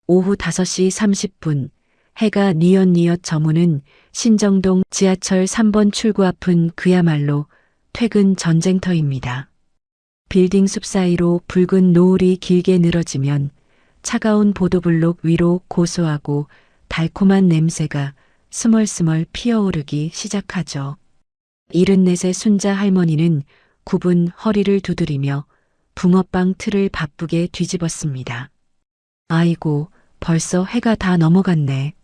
오후 5시 30분 해가 뉘엿뉘엿 저무는 신정동 지하철 3번 출구 앞은 그야말로 퇴근 전쟁터입니다. 빌딩 숲 사이로 붉은 노을이 길게 늘어지면 차가운 보도블록 위로 고소하고 달콤한 냄새가 스멀스멀 피어오르기 시작하죠. 74의 순자 할머니는 굽은 허리를 두드리며 붕어빵 틀을 바쁘게 뒤집었습니다. 아이고, 벌써 해가 다 넘어갔네.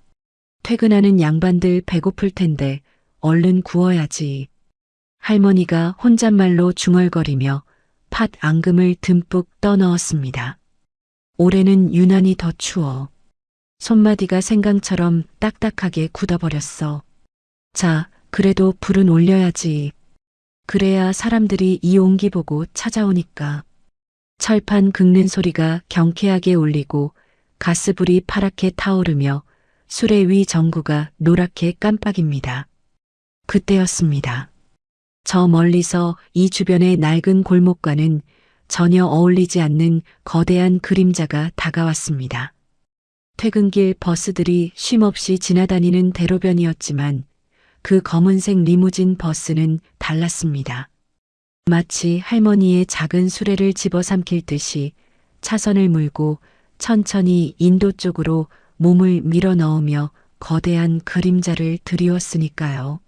퇴근하는 양반들 배고플 텐데 얼른 구워야지. 할머니가 혼잣말로 중얼거리며 팥 앙금을 듬뿍 떠넣었습니다. 올해는 유난히 더 추워. 손마디가 생강처럼 딱딱하게 굳어버렸어. 자, 그래도 불은 올려야지. 그래야 사람들이 이 온기 보고 찾아오니까. 철판 긁는 소리가 경쾌하게 울리고 가스불이 파랗게 타오르며 수레 위 전구가 노랗게 깜빡입니다. 그때였습니다. 저 멀리서 이 주변의 낡은 골목과는 전혀 어울리지 않는 거대한 그림자가 다가왔습니다. 퇴근길 버스들이 쉼없이 지나다니는 대로변이었지만 그 검은색 리무진 버스는 달랐습니다. 마치 할머니의 작은 수레를 집어삼킬 듯이 차선을 물고 천천히 인도 쪽으로 몸을 밀어 넣으며 거대한 그림자를 드리웠으니까요.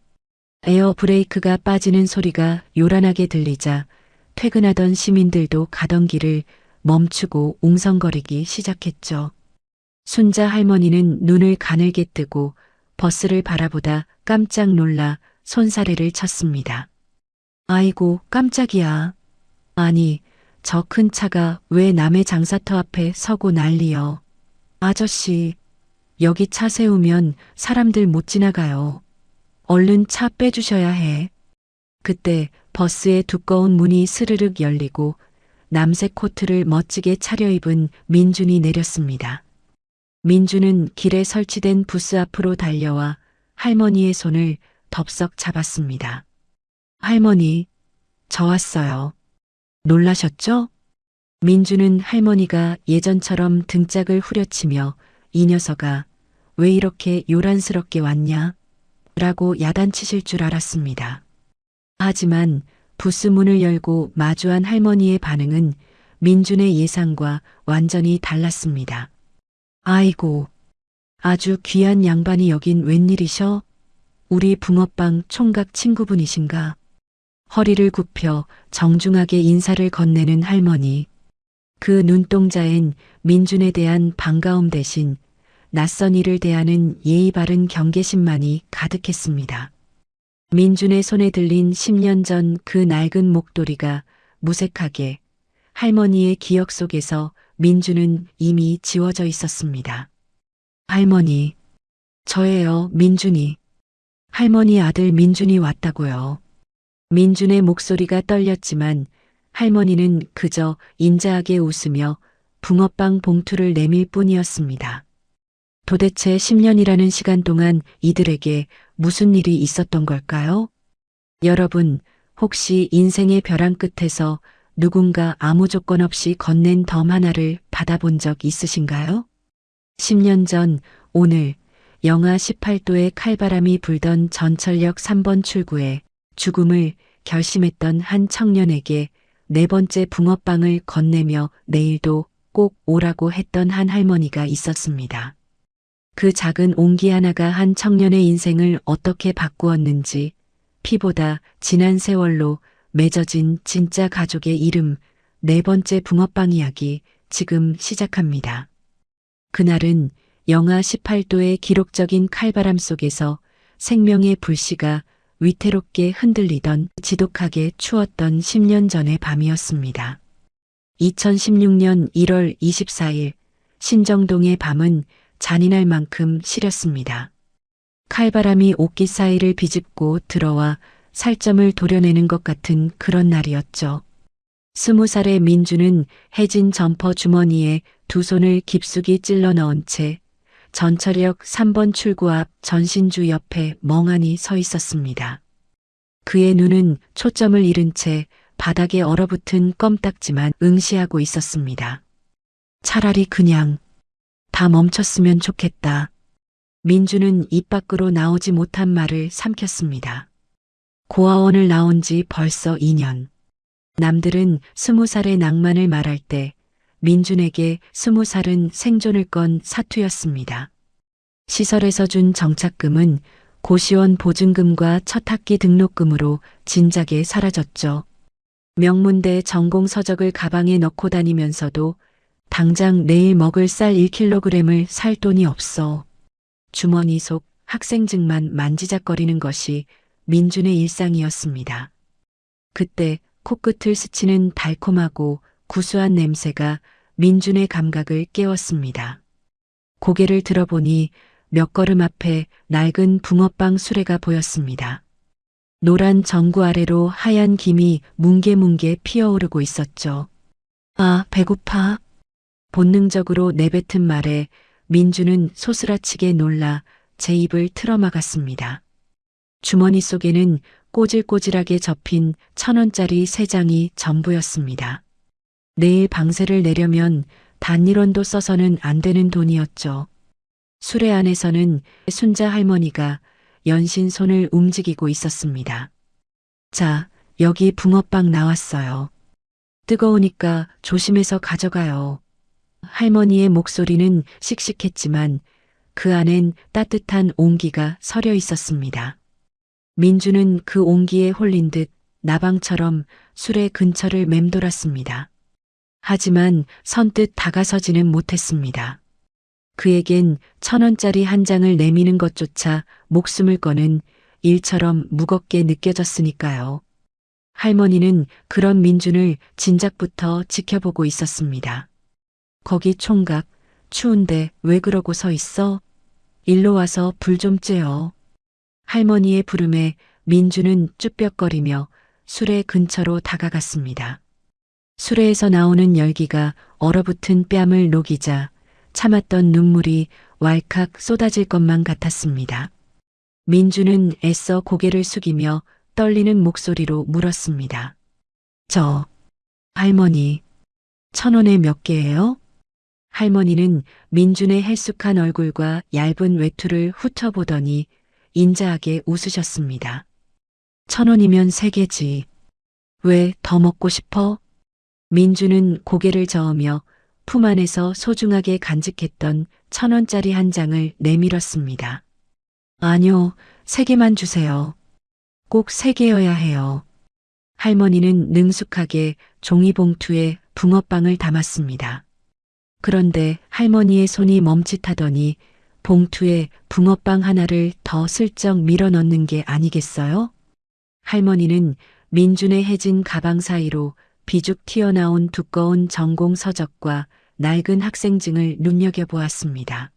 에어 브레이크가 빠지는 소리가 요란하게 들리자 퇴근하던 시민들도 가던 길을 멈추고 웅성거리기 시작했죠. 순자 할머니는 눈을 가늘게 뜨고 버스를 바라보다 깜짝 놀라 손사래를 쳤습니다. 아이고, 깜짝이야. 아니, 저 큰 차가 왜 남의 장사터 앞에 서고 난리여. 아저씨, 여기 차 세우면 사람들 못 지나가요. 얼른 차 빼주셔야 해. 그때 버스의 두꺼운 문이 스르륵 열리고 남색 코트를 멋지게 차려입은 민준이 내렸습니다. 민준은 길에 설치된 부스 앞으로 달려와 할머니의 손을 덥석 잡았습니다. 할머니, 저 왔어요. 놀라셨죠? 민준은 할머니가 예전처럼 등짝을 후려치며 이 녀석아, 왜 이렇게 요란스럽게 왔냐? 라고 야단치실 줄 알았습니다. 하지만 부스 문을 열고 마주한 할머니의 반응은 민준의 예상과 완전히 달랐습니다. 아이고, 아주 귀한 양반이 여긴 웬일이셔? 우리 붕어빵 총각 친구분이신가? 허리를 굽혀 정중하게 인사를 건네는 할머니. 그 눈동자엔 민준에 대한 반가움 대신 낯선 이를 대하는 예의 바른 경계심만이 가득했습니다. 민준의 손에 들린 10년 전 그 낡은 목도리가 무색하게 할머니의 기억 속에서 민준은 이미 지워져 있었습니다. 할머니, 저예요, 민준이. 할머니 아들 민준이 왔다고요. 민준의 목소리가 떨렸지만 할머니는 그저 인자하게 웃으며 붕어빵 봉투를 내밀 뿐이었습니다. 도대체 10년이라는 시간 동안 이들에게 무슨 일이 있었던 걸까요? 여러분, 혹시 인생의 벼랑 끝에서 누군가 아무 조건 없이 건넨 덤 하나를 받아본 적 있으신가요? 10년 전 오늘 영하 18도의 칼바람이 불던 전철역 3번 출구에 죽음을 결심했던 한 청년에게 4번째 붕어빵을 건네며 내일도 꼭 오라고 했던 한 할머니가 있었습니다. 그 작은 온기 하나가 한 청년의 인생을 어떻게 바꾸었는지 피보다 진한 세월로 맺어진 진짜 가족의 이름 4번째 붕어빵 이야기 지금 시작합니다. 그날은 영하 18도의 기록적인 칼바람 속에서 생명의 불씨가 위태롭게 흔들리던 지독하게 추웠던 10년 전의 밤이었습니다. 2016년 1월 24일 신정동의 밤은 잔인할 만큼 시렸습니다. 칼바람이 옥기 사이를 비집고 들어와 살점을 도려내는 것 같은 그런 날이었죠. 20살의 민주는 해진 점퍼 주머니에 두 손을 깊숙이 찔러 넣은 채 전철역 3번 출구 앞 전신주 옆에 멍하니 서 있었습니다. 그의 눈은 초점을 잃은 채 바닥에 얼어붙은 껌딱지만 응시하고 있었습니다. 차라리 그냥 다 멈췄으면 좋겠다. 민주는 입 밖으로 나오지 못한 말을 삼켰습니다. 고아원을 나온 지 벌써 2년. 남들은 20살의 낭만을 말할 때 민준에게 20살은 생존을 건 사투였습니다. 시설에서 준 정착금은 고시원 보증금과 첫 학기 등록금으로 진작에 사라졌죠. 명문대 전공 서적을 가방에 넣고 다니면서도 당장 내일 먹을 쌀 1kg을 살 돈이 없어. 주머니 속 학생증만 만지작거리는 것이 민준의 일상이었습니다. 그때 코끝을 스치는 달콤하고 구수한 냄새가 민준의 감각을 깨웠습니다. 고개를 들어보니 몇 걸음 앞에 낡은 붕어빵 수레가 보였습니다. 노란 전구 아래로 하얀 김이 뭉게뭉게 피어오르고 있었죠. 아, 배고파. 본능적으로 내뱉은 말에 민주는 소스라치게 놀라 제 입을 틀어막았습니다. 주머니 속에는 꼬질꼬질하게 접힌 1,000원짜리 3장이 전부였습니다. 내일 방세를 내려면 단일원도 써서는 안 되는 돈이었죠. 수레 안에서는 순자 할머니가 연신 손을 움직이고 있었습니다. 자, 여기 붕어빵 나왔어요. 뜨거우니까 조심해서 가져가요. 할머니의 목소리는 씩씩했지만 그 안엔 따뜻한 온기가 서려 있었습니다. 민주는 그 온기에 홀린 듯 나방처럼 수레 근처를 맴돌았습니다. 하지만 선뜻 다가서지는 못했습니다. 그에겐 1,000원짜리 한 장을 내미는 것조차 목숨을 거는 일처럼 무겁게 느껴졌으니까요. 할머니는 그런 민준을 진작부터 지켜보고 있었습니다. 거기 총각, 추운데 왜 그러고 서 있어? 일로 와서 불 좀 쬐어. 할머니의 부름에 민준은 쭈뼛거리며 수레 근처로 다가갔습니다. 수레에서 나오는 열기가 얼어붙은 뺨을 녹이자 참았던 눈물이 왈칵 쏟아질 것만 같았습니다. 민주는 애써 고개를 숙이며 떨리는 목소리로 물었습니다. 저, 할머니, 1,000원에 몇 개예요? 할머니는 민준의 헬쑥한 얼굴과 얇은 외투를 훑어보더니 인자하게 웃으셨습니다. 1,000원이면 3개지. 왜 더 먹고 싶어? 민주는 고개를 저으며 품 안에서 소중하게 간직했던 1,000원짜리 한 장을 내밀었습니다. 아니요, 3개만 주세요. 꼭 3개여야 해요. 할머니는 능숙하게 종이봉투에 붕어빵을 담았습니다. 그런데 할머니의 손이 멈칫하더니 봉투에 붕어빵 하나를 더 슬쩍 밀어 넣는 게 아니겠어요? 할머니는 민준의 해진 가방 사이로 비죽 튀어나온 두꺼운 전공 서적과 낡은 학생증을 눈여겨보았습니다.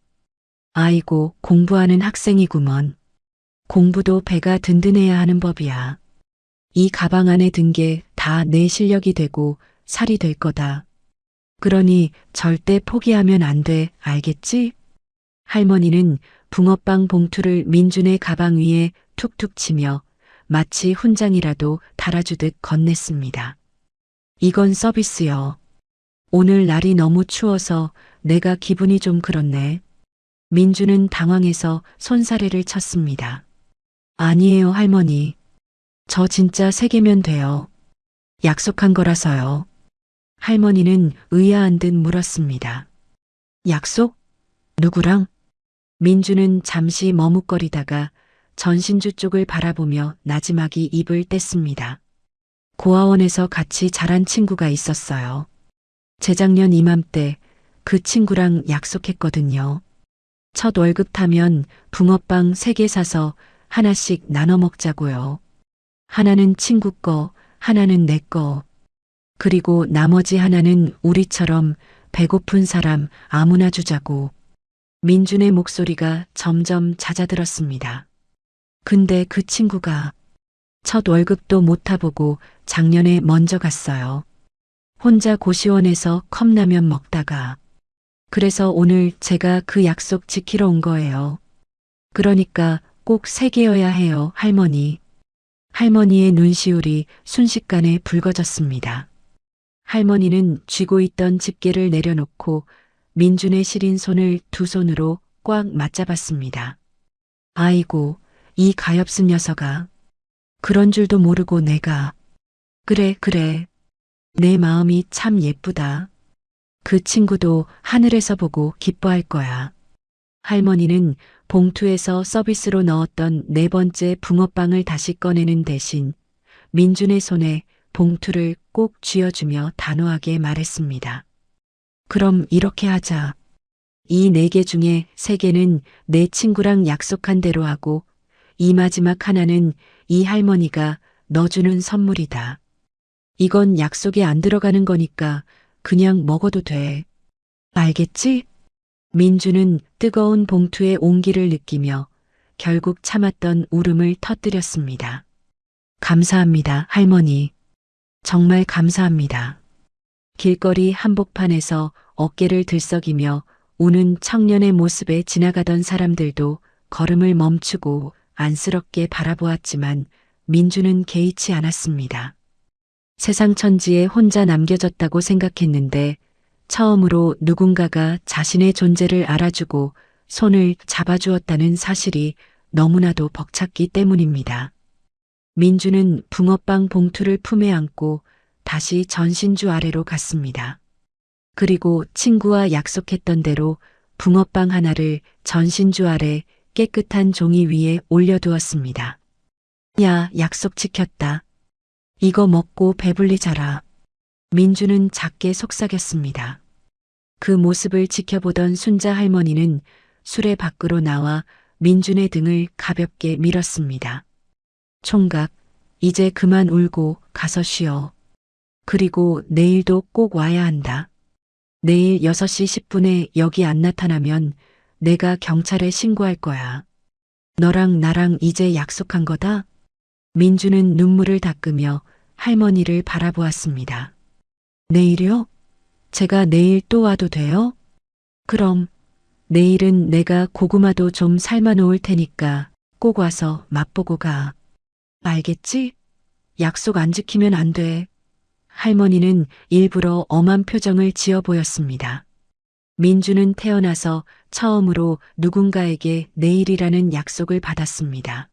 아이고, 공부하는 학생이구먼. 공부도 배가 든든해야 하는 법이야. 이 가방 안에 든 게 다 내 실력이 되고 살이 될 거다. 그러니 절대 포기하면 안 돼, 알겠지? 할머니는 붕어빵 봉투를 민준의 가방 위에 툭툭 치며 마치 훈장이라도 달아주듯 건넸습니다. 이건 서비스요. 오늘 날이 너무 추워서 내가 기분이 좀 그렇네. 민주는 당황해서 손사래를 쳤습니다. 아니에요, 할머니. 저 진짜 3개면 돼요. 약속한 거라서요. 할머니는 의아한 듯 물었습니다. 약속? 누구랑? 민주는 잠시 머뭇거리다가 전신주 쪽을 바라보며 나지막이 입을 뗐습니다. 고아원에서 같이 자란 친구가 있었어요. 재작년 이맘때 그 친구랑 약속했거든요. 첫 월급 타면 붕어빵 3개 사서 하나씩 나눠 먹자고요. 하나는 친구 거, 하나는 내 거. 그리고 나머지 하나는 우리처럼 배고픈 사람 아무나 주자고. 민준의 목소리가 점점 잦아들었습니다. 근데 그 친구가 첫 월급도 못 타보고 작년에 먼저 갔어요. 혼자 고시원에서 컵라면 먹다가. 그래서 오늘 제가 그 약속 지키러 온 거예요. 그러니까 꼭 3개여야 해요, 할머니. 할머니의 눈시울이 순식간에 붉어졌습니다. 할머니는 쥐고 있던 집게를 내려놓고 민준의 시린 손을 두 손으로 꽉 맞잡았습니다. 아이고, 이 가엾은 녀석아. 그런 줄도 모르고 내가. 그래, 그래. 내 마음이 참 예쁘다. 그 친구도 하늘에서 보고 기뻐할 거야. 할머니는 봉투에서 서비스로 넣었던 네 번째 붕어빵을 다시 꺼내는 대신 민준의 손에 봉투를 꼭 쥐어주며 단호하게 말했습니다. 그럼 이렇게 하자. 이 네 개 중에 세 개는 내 친구랑 약속한 대로 하고 이 마지막 하나는 이 할머니가 너 주는 선물이다. 이건 약속에 안 들어가는 거니까 그냥 먹어도 돼. 알겠지? 민주는 뜨거운 봉투의 온기를 느끼며 결국 참았던 울음을 터뜨렸습니다. 감사합니다, 할머니. 정말 감사합니다. 길거리 한복판에서 어깨를 들썩이며 우는 청년의 모습에 지나가던 사람들도 걸음을 멈추고 안쓰럽게 바라보았지만 민주는 개의치 않았습니다. 세상 천지에 혼자 남겨졌다고 생각했는데 처음으로 누군가가 자신의 존재를 알아주고 손을 잡아주었다는 사실이 너무나도 벅찼기 때문입니다. 민주는 붕어빵 봉투를 품에 안고 다시 전신주 아래로 갔습니다. 그리고 친구와 약속했던 대로 붕어빵 하나를 전신주 아래 깨끗한 종이 위에 올려두었습니다. 야, 약속 지켰다. 이거 먹고 배불리자라. 민주는 작게 속삭였습니다. 그 모습을 지켜보던 순자 할머니는 수레 밖으로 나와 민준의 등을 가볍게 밀었습니다. 총각, 이제 그만 울고 가서 쉬어. 그리고 내일도 꼭 와야 한다. 내일 6시 10분에 여기 안 나타나면 내가 경찰에 신고할 거야. 너랑 나랑 이제 약속한 거다? 민주는 눈물을 닦으며 할머니를 바라보았습니다. 내일이요? 제가 내일 또 와도 돼요? 그럼 내일은 내가 고구마도 좀 삶아 놓을 테니까 꼭 와서 맛보고 가. 알겠지? 약속 안 지키면 안 돼. 할머니는 일부러 엄한 표정을 지어 보였습니다. 민주는 태어나서 처음으로 누군가에게 내일이라는 약속을 받았습니다.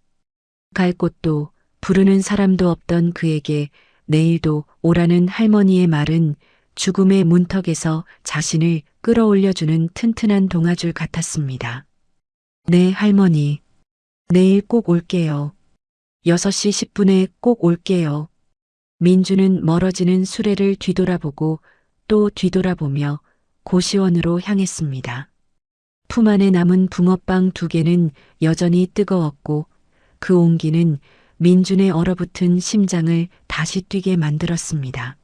갈 곳도 부르는 사람도 없던 그에게 내일도 오라는 할머니의 말은 죽음의 문턱에서 자신을 끌어올려주는 튼튼한 동아줄 같았습니다. 네, 할머니. 내일 꼭 올게요. 6시 10분에 꼭 올게요. 민주는 멀어지는 수레를 뒤돌아보고 또 뒤돌아보며 고시원으로 향했습니다. 품 안에 남은 붕어빵 2개는 여전히 뜨거웠고 그 온기는 민준의 얼어붙은 심장을 다시 뛰게 만들었습니다.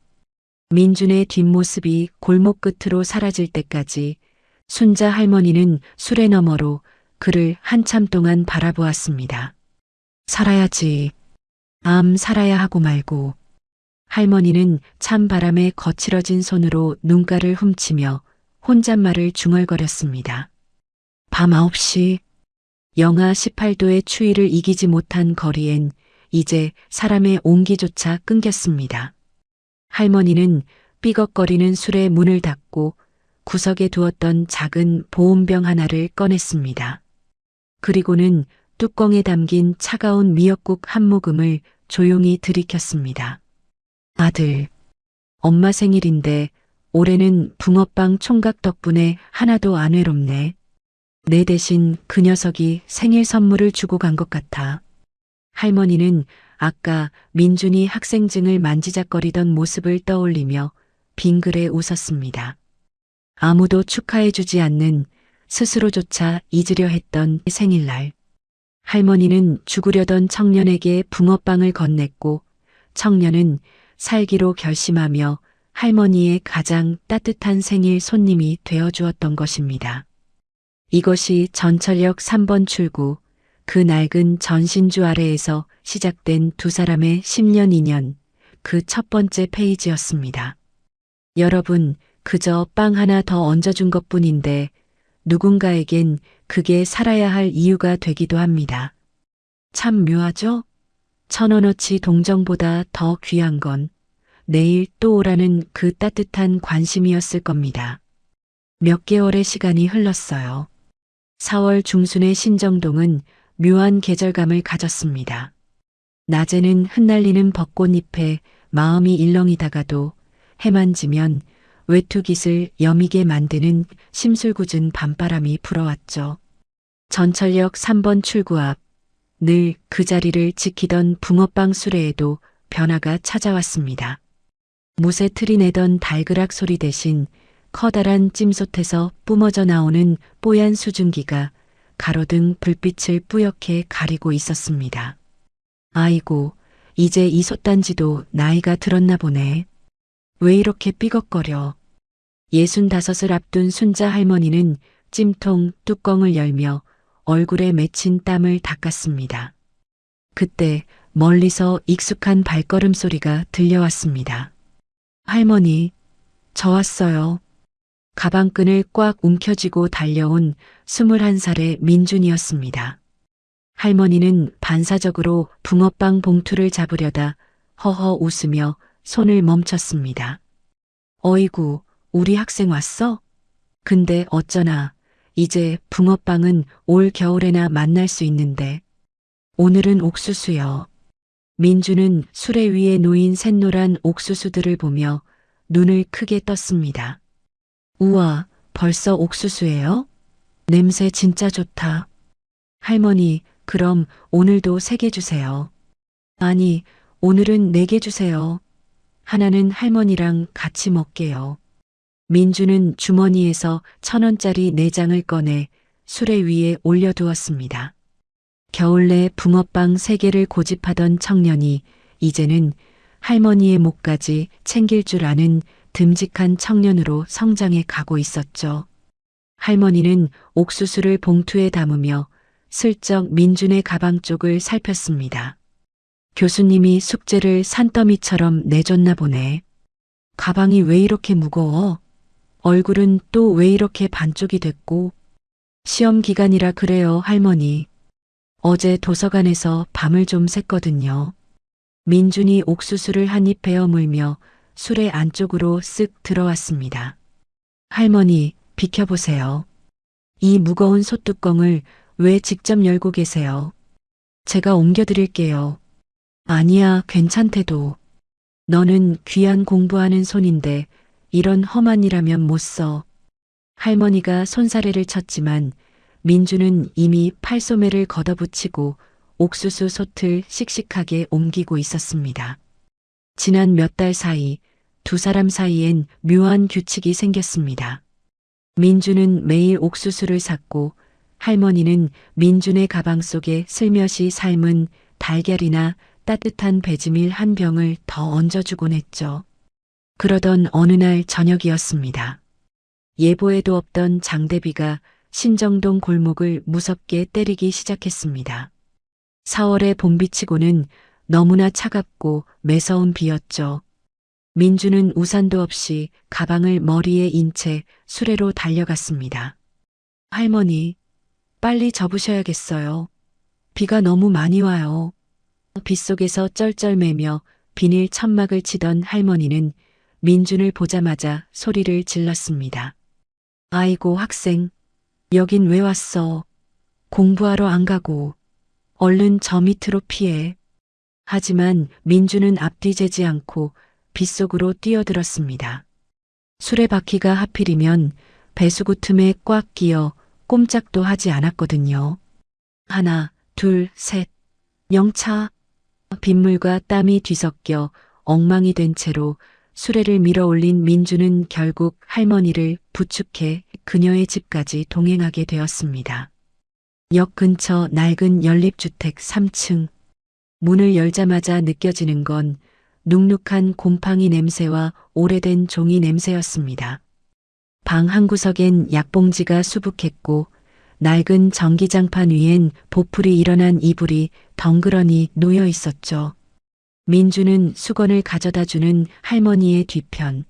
민준의 뒷모습이 골목 끝으로 사라질 때까지 순자 할머니는 수레 너머로 그를 한참 동안 바라보았습니다. 살아야지. 살아야 하고 말고. 할머니는 찬바람에 거칠어진 손으로 눈가를 훔치며 혼잣말을 중얼거렸습니다. 밤 9시. 영하 18도의 추위를 이기지 못한 거리엔 이제 사람의 온기조차 끊겼습니다. 할머니는 삐걱거리는 술에 문을 닫고 구석에 두었던 작은 보온병 하나를 꺼냈습니다. 그리고는 뚜껑에 담긴 차가운 미역국 한 모금을 조용히 들이켰습니다. 아들, 엄마 생일인데 올해는 붕어빵 총각 덕분에 하나도 안 외롭네. 내 대신 그 녀석이 생일 선물을 주고 간 것 같아. 할머니는 아까 민준이 학생증을 만지작거리던 모습을 떠올리며 빙그레 웃었습니다. 아무도 축하해주지 않는 스스로조차 잊으려 했던 생일날. 할머니는 죽으려던 청년에게 붕어빵을 건넸고 청년은 살기로 결심하며 할머니의 가장 따뜻한 생일 손님이 되어주었던 것입니다. 이것이 전철역 3번 출구, 그 낡은 전신주 아래에서 시작된 두 사람의 10년 인연, 그 첫 번째 페이지였습니다. 여러분, 그저 빵 하나 더 얹어준 것뿐인데 누군가에겐 그게 살아야 할 이유가 되기도 합니다. 참 묘하죠? 1,000원어치 동정보다 더 귀한 건 내일 또 오라는 그 따뜻한 관심이었을 겁니다. 몇 개월의 시간이 흘렀어요. 4월 중순의 신정동은 묘한 계절감을 가졌습니다. 낮에는 흩날리는 벚꽃잎에 마음이 일렁이다가도 해만 지면 외투깃을 여미게 만드는 심술궂은 밤바람이 불어왔죠. 전철역 3번 출구 앞, 늘 그 자리를 지키던 붕어빵 수레에도 변화가 찾아왔습니다. 못에 틀이 내던 달그락 소리 대신 커다란 찜솥에서 뿜어져 나오는 뽀얀 수증기가 가로등 불빛을 뿌옇게 가리고 있었습니다. 아이고, 이제 이 솥단지도 나이가 들었나 보네. 왜 이렇게 삐걱거려. 65을 앞둔 순자 할머니는 찜통 뚜껑을 열며 얼굴에 맺힌 땀을 닦았습니다. 그때 멀리서 익숙한 발걸음 소리가 들려왔습니다. 할머니, 저 왔어요. 가방끈을 꽉 움켜쥐고 달려온 21살의 민준이었습니다. 할머니는 반사적으로 붕어빵 봉투를 잡으려다 허허 웃으며 손을 멈췄습니다. 어이구, 우리 학생 왔어? 근데 어쩌나 이제 붕어빵은 올 겨울에나 만날 수 있는데 오늘은 옥수수요. 민주는 수레 위에 놓인 샛노란 옥수수들을 보며 눈을 크게 떴습니다. 우와, 벌써 옥수수예요? 냄새 진짜 좋다. 할머니, 그럼 오늘도 3개 주세요. 아니, 오늘은 4개 주세요. 하나는 할머니랑 같이 먹게요. 민주는 주머니에서 1,000원짜리 4장을 꺼내 수레 위에 올려두었습니다. 겨울 내 붕어빵 3개를 고집하던 청년이 이제는 할머니의 목까지 챙길 줄 아는 듬직한 청년으로 성장해 가고 있었죠. 할머니는 옥수수를 봉투에 담으며 슬쩍 민준의 가방 쪽을 살폈습니다. 교수님이 숙제를 산더미처럼 내줬나 보네. 가방이 왜 이렇게 무거워? 얼굴은 또 왜 이렇게 반쪽이 됐고? 시험 기간이라 그래요, 할머니. 어제 도서관에서 밤을 좀 샜거든요. 민준이 옥수수를 한 입 베어 물며 수레 안쪽으로 쓱 들어왔습니다. 할머니, 비켜보세요. 이 무거운 솥뚜껑을 왜 직접 열고 계세요? 제가 옮겨드릴게요. 아니야, 괜찮대도. 너는 귀한 공부하는 손인데 이런 험한 일하면 못 써. 할머니가 손사래를 쳤지만 민주는 이미 팔소매를 걷어붙이고 옥수수 솥을 씩씩하게 옮기고 있었습니다. 지난 몇 달 사이 두 사람 사이엔 묘한 규칙이 생겼습니다. 민주는 매일 옥수수를 샀고 할머니는 민준의 가방 속에 슬며시 삶은 달걀이나 따뜻한 배지밀 한 병을 더 얹어주곤 했죠. 그러던 어느 날 저녁이었습니다. 예보에도 없던 장대비가 신정동 골목을 무섭게 때리기 시작했습니다. 4월의 봄비치고는 너무나 차갑고 매서운 비였죠. 민주는 우산도 없이 가방을 머리에 인 채 수레로 달려갔습니다. 할머니, 빨리 접으셔야겠어요. 비가 너무 많이 와요. 빗속에서 쩔쩔매며 비닐 천막을 치던 할머니는 민준을 보자마자 소리를 질렀습니다. 아이고 학생, 여긴 왜 왔어? 공부하러 안 가고. 얼른 저 밑으로 피해. 하지만 민준은 앞뒤재지 않고 빗속으로 뛰어들었습니다. 수레바퀴가 하필이면 배수구 틈에 꽉 끼어 꼼짝도 하지 않았거든요. 하나, 둘, 셋. 영차. 빗물과 땀이 뒤섞여 엉망이 된 채로 수레를 밀어 올린 민주는 결국 할머니를 부축해 그녀의 집까지 동행하게 되었습니다. 역 근처 낡은 연립주택 3층. 문을 열자마자 느껴지는 건 눅눅한 곰팡이 냄새와 오래된 종이 냄새였습니다. 방 한 구석엔 약봉지가 수북했고 낡은 전기장판 위엔 보풀이 일어난 이불이 덩그러니 놓여 있었죠. 민주는 수건을 가져다 주는 할머니의 뒤편,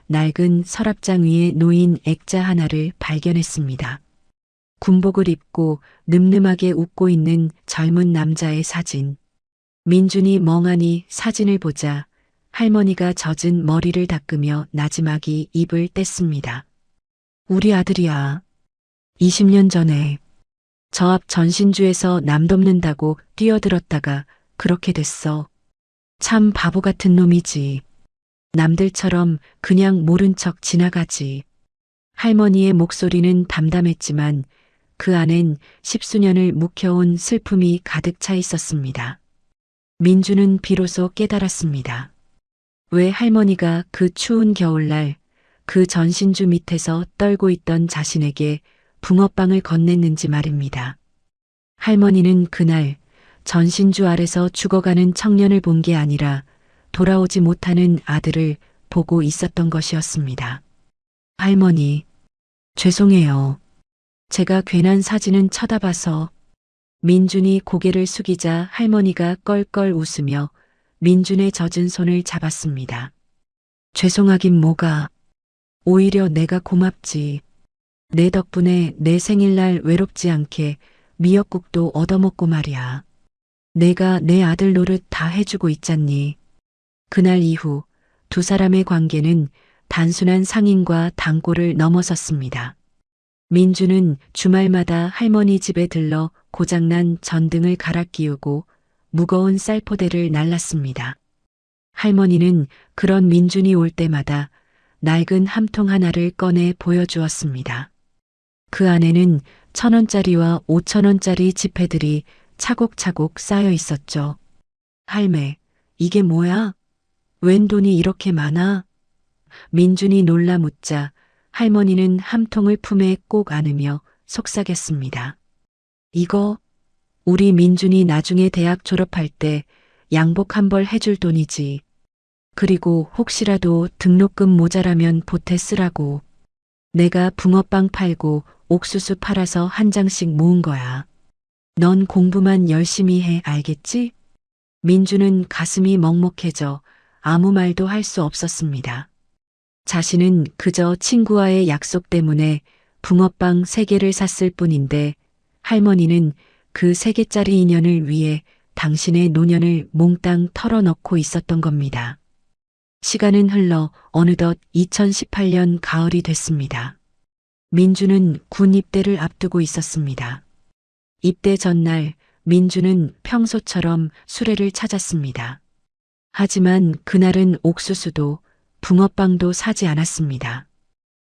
낡은 서랍장 위에 놓인 액자 하나를 발견했습니다. 군복을 입고 늠름하게 웃고 있는 젊은 남자의 사진. 민준이 멍하니 사진을 보자 할머니가 젖은 머리를 닦으며 나지막이 입을 뗐습니다. 우리 아들이야. 20년 전에 저 앞 전신주에서 남 돕는다고 뛰어들었다가 그렇게 됐어. 참 바보 같은 놈이지. 남들처럼 그냥 모른 척 지나가지. 할머니의 목소리는 담담했지만 그 안엔 십수년을 묵혀온 슬픔이 가득 차 있었습니다. 민주는 비로소 깨달았습니다. 왜 할머니가 그 추운 겨울날 그 전신주 밑에서 떨고 있던 자신에게 붕어빵을 건넸는지 말입니다. 할머니는 그날 전신주 아래서 죽어가는 청년을 본 게 아니라 돌아오지 못하는 아들을 보고 있었던 것이었습니다. 할머니, 죄송해요. 제가 괜한 사진은 쳐다봐서. 민준이 고개를 숙이자 할머니가 껄껄 웃으며 민준의 젖은 손을 잡았습니다. 죄송하긴 뭐가. 오히려 내가 고맙지. 내 덕분에 내 생일날 외롭지 않게 미역국도 얻어먹고 말이야. 내가 내 아들 노릇 다 해주고 있잖니. 그날 이후 두 사람의 관계는 단순한 상인과 단골을 넘어섰습니다. 민주는 주말마다 할머니 집에 들러 고장난 전등을 갈아 끼우고 무거운 쌀포대를 날랐습니다. 할머니는 그런 민준이 올 때마다 낡은 함통 하나를 꺼내 보여주었습니다. 그 안에는 1,000원짜리와 5,000원짜리 지폐들이 차곡차곡 쌓여 있었죠. 할매, 이게 뭐야? 웬 돈이 이렇게 많아? 민준이 놀라 묻자 할머니는 함통을 품에 꼭 안으며 속삭였습니다. 이거 우리 민준이 나중에 대학 졸업할 때 양복 한 벌 해줄 돈이지. 그리고 혹시라도 등록금 모자라면 보태 쓰라고. 내가 붕어빵 팔고 옥수수 팔아서 한 장씩 모은 거야. 넌 공부만 열심히 해, 알겠지? 민주는 가슴이 먹먹해져 아무 말도 할 수 없었습니다. 자신은 그저 친구와의 약속 때문에 붕어빵 3개를 샀을 뿐인데 할머니는 그 3개짜리 인연을 위해 당신의 노년을 몽땅 털어넣고 있었던 겁니다. 시간은 흘러 어느덧 2018년 가을이 됐습니다. 민주는 군 입대를 앞두고 있었습니다. 입대 전날 민주는 평소처럼 수레를 찾았습니다. 하지만 그날은 옥수수도 붕어빵도 사지 않았습니다.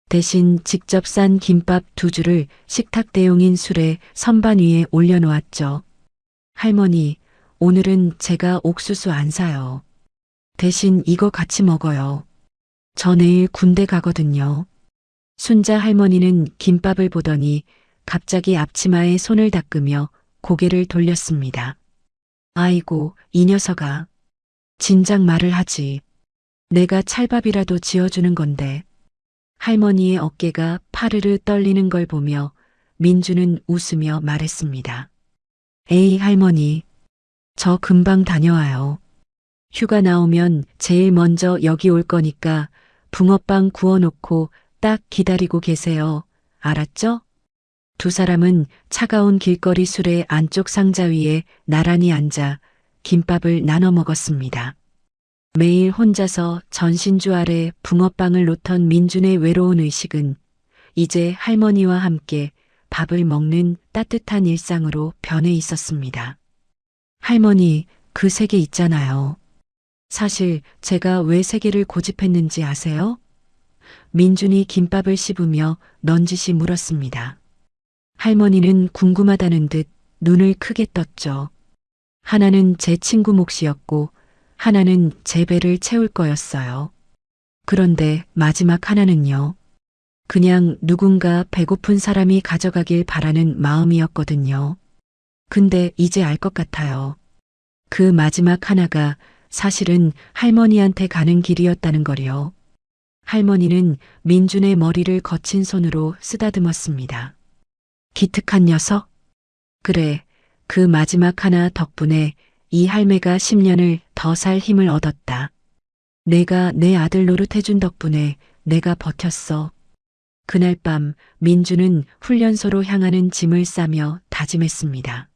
대신 직접 싼 김밥 2줄을 식탁 대용인 술에 선반 위에 올려놓았죠. 할머니, 오늘은 제가 옥수수 안 사요. 대신 이거 같이 먹어요. 저 내일 군대 가거든요. 순자 할머니는 김밥을 보더니 갑자기 앞치마에 손을 닦으며 고개를 돌렸습니다. 아이고, 이 녀석아. 진작 말을 하지. 내가 찰밥이라도 지어주는 건데. 할머니의 어깨가 파르르 떨리는 걸 보며 민주는 웃으며 말했습니다. 에이 할머니, 저 금방 다녀와요. 휴가 나오면 제일 먼저 여기 올 거니까 붕어빵 구워놓고 딱 기다리고 계세요. 알았죠? 두 사람은 차가운 길거리 수레 안쪽 상자 위에 나란히 앉아 김밥을 나눠 먹었습니다. 매일 혼자서 전신주 아래 붕어빵을 놓던 민준의 외로운 의식은 이제 할머니와 함께 밥을 먹는 따뜻한 일상으로 변해 있었습니다. 할머니, 그 3개 있잖아요. 사실 제가 왜 3개를 고집했는지 아세요? 민준이 김밥을 씹으며 넌지시 물었습니다. 할머니는 궁금하다는 듯 눈을 크게 떴죠. 하나는 제 친구 몫이었고 하나는 제 배를 채울 거였어요. 그런데 마지막 하나는요. 그냥 누군가 배고픈 사람이 가져가길 바라는 마음이었거든요. 근데 이제 알 것 같아요. 그 마지막 하나가 사실은 할머니한테 가는 길이었다는 거리요. 할머니는 민준의 머리를 거친 손으로 쓰다듬었습니다. 기특한 녀석? 그래, 그 마지막 하나 덕분에 이 할매가 10년을 더 살 힘을 얻었다. 내가 내 아들 노릇해준 덕분에 내가 버텼어. 그날 밤 민주는 훈련소로 향하는 짐을 싸며 다짐했습니다.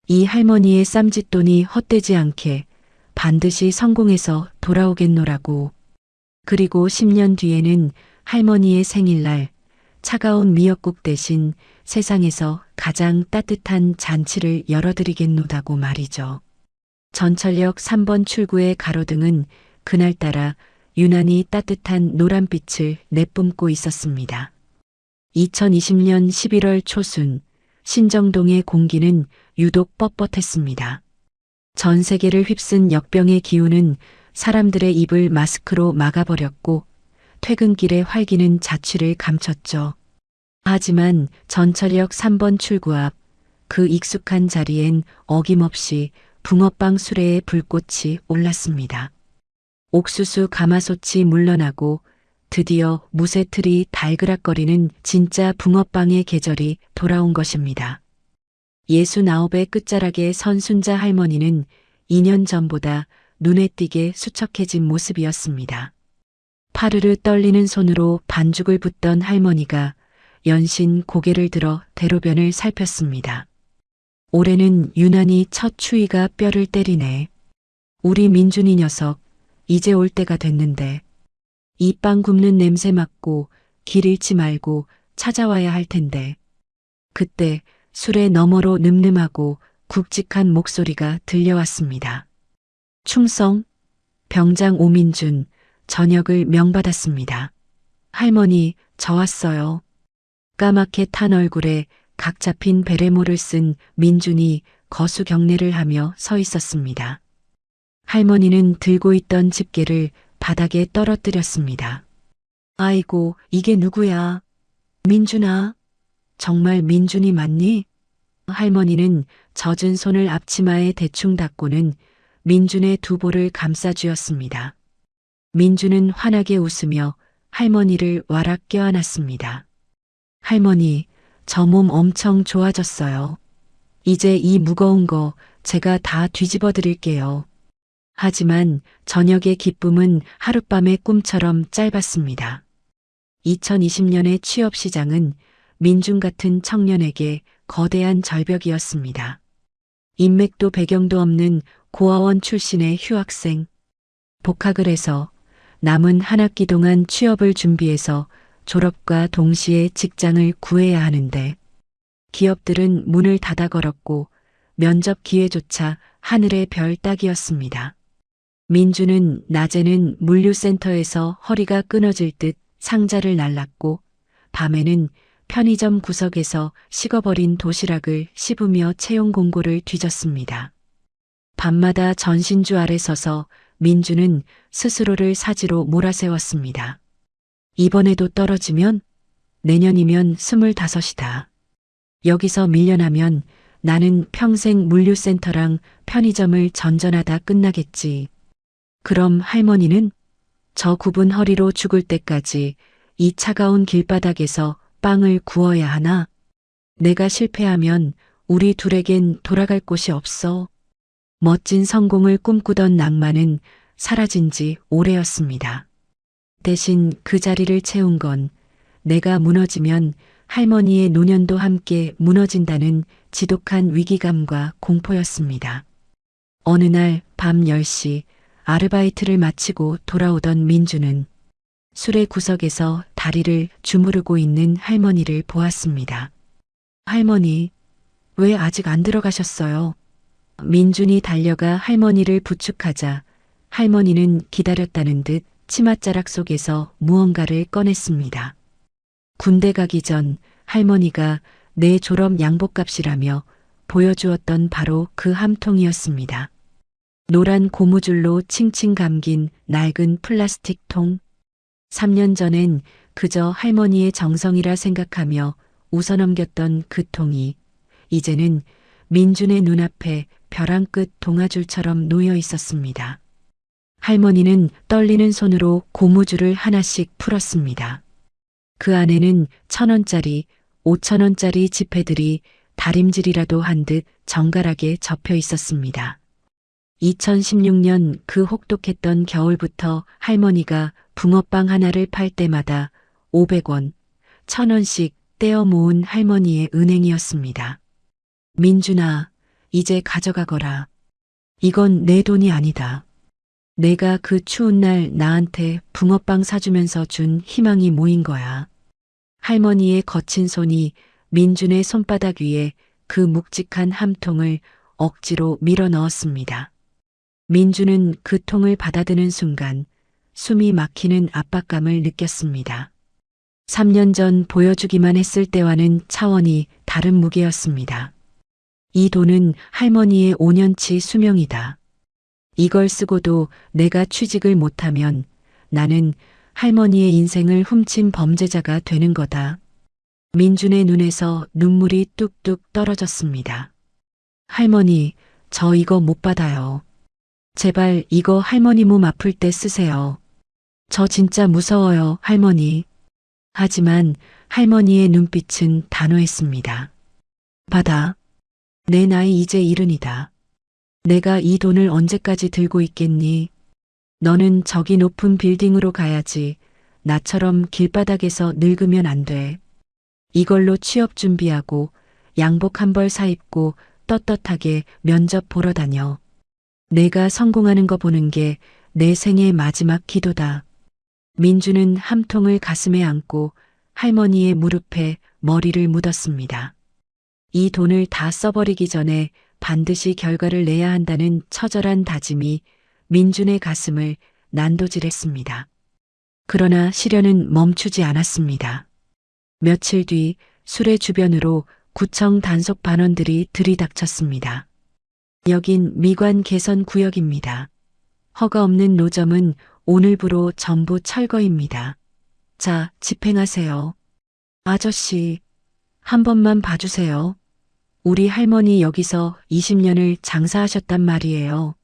이 할머니의 쌈짓돈이 헛되지 않게 반드시 성공해서 돌아오겠노라고. 그리고 10년 뒤에는 할머니의 생일날 차가운 미역국 대신 세상에서 가장 따뜻한 잔치를 열어드리겠노다고 말이죠. 전철역 3번 출구의 가로등은 그날따라 유난히 따뜻한 노란빛을 내뿜고 있었습니다. 2020년 11월 초순 신정동의 공기는 유독 뻣뻣했습니다. 전 세계를 휩쓴 역병의 기운은 사람들의 입을 마스크로 막아버렸고 퇴근길의 활기는 자취를 감췄죠. 하지만 전철역 3번 출구 앞 그 익숙한 자리엔 어김없이 붕어빵 수레의 불꽃이 올랐습니다. 옥수수 가마솥이 물러나고 드디어 무쇠틀이 달그락거리는 진짜 붕어빵의 계절이 돌아온 것입니다. 69의 끝자락에 선 순자 할머니는 2년 전보다 눈에 띄게 수척해진 모습이었습니다. 파르르 떨리는 손으로 반죽을 붓던 할머니가 연신 고개를 들어 대로변을 살폈습니다. 올해는 유난히 첫 추위가 뼈를 때리네. 우리 민준이 녀석 이제 올 때가 됐는데 이 빵 굽는 냄새 맡고 길 잃지 말고 찾아와야 할 텐데. 그때 수레 너머로 늠름하고 굵직한 목소리가 들려왔습니다. 충성 병장 오민준 전역을 명받았습니다. 할머니 저 왔어요. 까맣게 탄 얼굴에 각 잡힌 베레모를 쓴 민준이 거수 경례를 하며 서 있었습니다. 할머니는 들고 있던 집게를 바닥에 떨어뜨렸습니다. 아이고 이게 누구야? 민준아. 정말 민준이 맞니? 할머니는 젖은 손을 앞치마에 대충 닦고는 민준의 두 볼을 감싸쥐었습니다. 민준은 환하게 웃으며 할머니를 와락 껴안았습니다. 할머니, 저 몸 엄청 좋아졌어요. 이제 이 무거운 거 제가 다 뒤집어 드릴게요. 하지만 저녁의 기쁨은 하룻밤의 꿈처럼 짧았습니다. 2020년의 취업 시장은 민준 같은 청년에게 거대한 절벽이었습니다. 인맥도 배경도 없는 고아원 출신의 휴학생. 복학을 해서 남은 한 학기 동안 취업을 준비해서 졸업과 동시에 직장을 구해야 하는데 기업들은 문을 닫아 걸었고 면접 기회조차 하늘의 별 따기였습니다. 민주는 낮에는 물류센터에서 허리가 끊어질 듯 상자를 날랐고 밤에는 편의점 구석에서 식어버린 도시락을 씹으며 채용 공고를 뒤졌습니다. 밤마다 전신주 아래 서서 민주는 스스로를 사지로 몰아세웠습니다. 이번에도 떨어지면 내년이면 25이다. 여기서 밀려나면 나는 평생 물류센터랑 편의점을 전전하다 끝나겠지. 그럼 할머니는 저 굽은 허리로 죽을 때까지 이 차가운 길바닥에서 빵을 구워야 하나? 내가 실패하면 우리 둘에겐 돌아갈 곳이 없어. 멋진 성공을 꿈꾸던 낭만은 사라진 지 오래였습니다. 대신 그 자리를 채운 건 내가 무너지면 할머니의 노년도 함께 무너진다는 지독한 위기감과 공포였습니다. 어느 날 밤 10시 아르바이트를 마치고 돌아오던 민주는 수레 구석에서 다리를 주무르고 있는 할머니를 보았습니다. 할머니, 왜 아직 안 들어가셨어요? 민준이 달려가 할머니를 부축하자 할머니는 기다렸다는 듯 치맛자락 속에서 무언가를 꺼냈습니다. 군대 가기 전 할머니가 내 졸업 양복값이라며 보여주었던 바로 그 함통이었습니다. 노란 고무줄로 칭칭 감긴 낡은 플라스틱 통. 3년 전엔 그저 할머니의 정성이라 생각하며 웃어넘겼던 그 통이 이제는 민준의 눈앞에 벼랑 끝 동아줄처럼 놓여 있었습니다. 할머니는 떨리는 손으로 고무줄을 하나씩 풀었습니다. 그 안에는 1,000원짜리, 5,000원짜리 지폐들이 다림질이라도 한 듯 정갈하게 접혀 있었습니다. 2016년 그 혹독했던 겨울부터 할머니가 붕어빵 하나를 팔 때마다 500원, 1,000원씩 떼어 모은 할머니의 은행이었습니다. 민준아, 이제 가져가거라. 이건 내 돈이 아니다. 내가 그 추운 날 나한테 붕어빵 사주면서 준 희망이 모인 거야. 할머니의 거친 손이 민준의 손바닥 위에 그 묵직한 함통을 억지로 밀어 넣었습니다. 민준은 그 통을 받아드는 순간 숨이 막히는 압박감을 느꼈습니다. 3년 전 보여주기만 했을 때와는 차원이 다른 무게였습니다. 이 돈은 할머니의 5년치 수명이다. 이걸 쓰고도 내가 취직을 못하면 나는 할머니의 인생을 훔친 범죄자가 되는 거다. 민준의 눈에서 눈물이 뚝뚝 떨어졌습니다. 할머니, 저 이거 못 받아요. 제발 이거 할머니 몸 아플 때 쓰세요. 저 진짜 무서워요, 할머니. 하지만 할머니의 눈빛은 단호했습니다. 받아. 내 나이 이제 70이다. 내가 이 돈을 언제까지 들고 있겠니? 너는 저기 높은 빌딩으로 가야지. 나처럼 길바닥에서 늙으면 안 돼. 이걸로 취업 준비하고 양복 한 벌 사입고 떳떳하게 면접 보러 다녀. 내가 성공하는 거 보는 게 내 생의 마지막 기도다. 민주는 함통을 가슴에 안고 할머니의 무릎에 머리를 묻었습니다. 이 돈을 다 써버리기 전에 반드시 결과를 내야 한다는 처절한 다짐이 민준의 가슴을 난도질했습니다. 그러나 시련은 멈추지 않았습니다. 며칠 뒤 수레 주변으로 구청 단속 반원들이 들이닥쳤습니다. 여긴 미관 개선 구역입니다. 허가 없는 노점은 오늘부로 전부 철거입니다. 자, 집행하세요. 아저씨, 한 번만 봐주세요. 우리 할머니 여기서 20년을 장사하셨단 말이에요.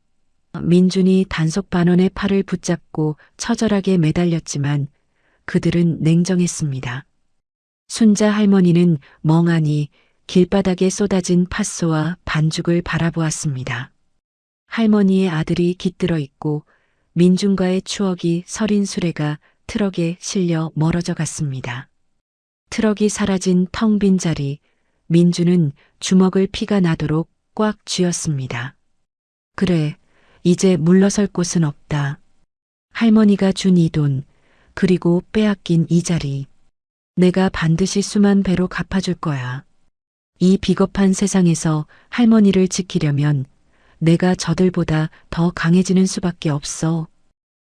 민준이 단속 반원의 팔을 붙잡고 처절하게 매달렸지만 그들은 냉정했습니다. 순자 할머니는 멍하니 길바닥에 쏟아진 팥소와 반죽을 바라보았습니다. 할머니의 아들이 깃들어 있고 민준과의 추억이 서린 수레가 트럭에 실려 멀어져 갔습니다. 트럭이 사라진 텅 빈 자리, 민준은 주먹을 피가 나도록 꽉 쥐었습니다. 그래, 이제 물러설 곳은 없다. 할머니가 준 이 돈, 그리고 빼앗긴 이 자리. 내가 반드시 수만 배로 갚아줄 거야. 이 비겁한 세상에서 할머니를 지키려면 내가 저들보다 더 강해지는 수밖에 없어.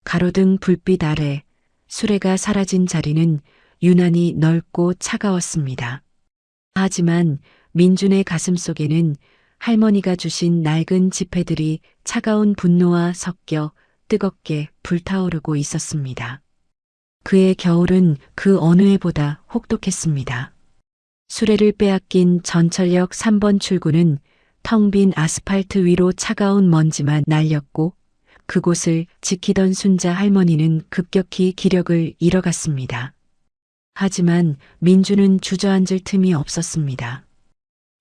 가로등 불빛 아래 수레가 사라진 자리는 유난히 넓고 차가웠습니다. 하지만 민준의 가슴 속에는 할머니가 주신 낡은 지폐들이 차가운 분노와 섞여 뜨겁게 불타오르고 있었습니다. 그의 겨울은 그 어느 해보다 혹독했습니다. 수레를 빼앗긴 전철역 3번 출구는 텅 빈 아스팔트 위로 차가운 먼지만 날렸고 그곳을 지키던 순자 할머니는 급격히 기력을 잃어갔습니다. 하지만 민주는 주저앉을 틈이 없었습니다.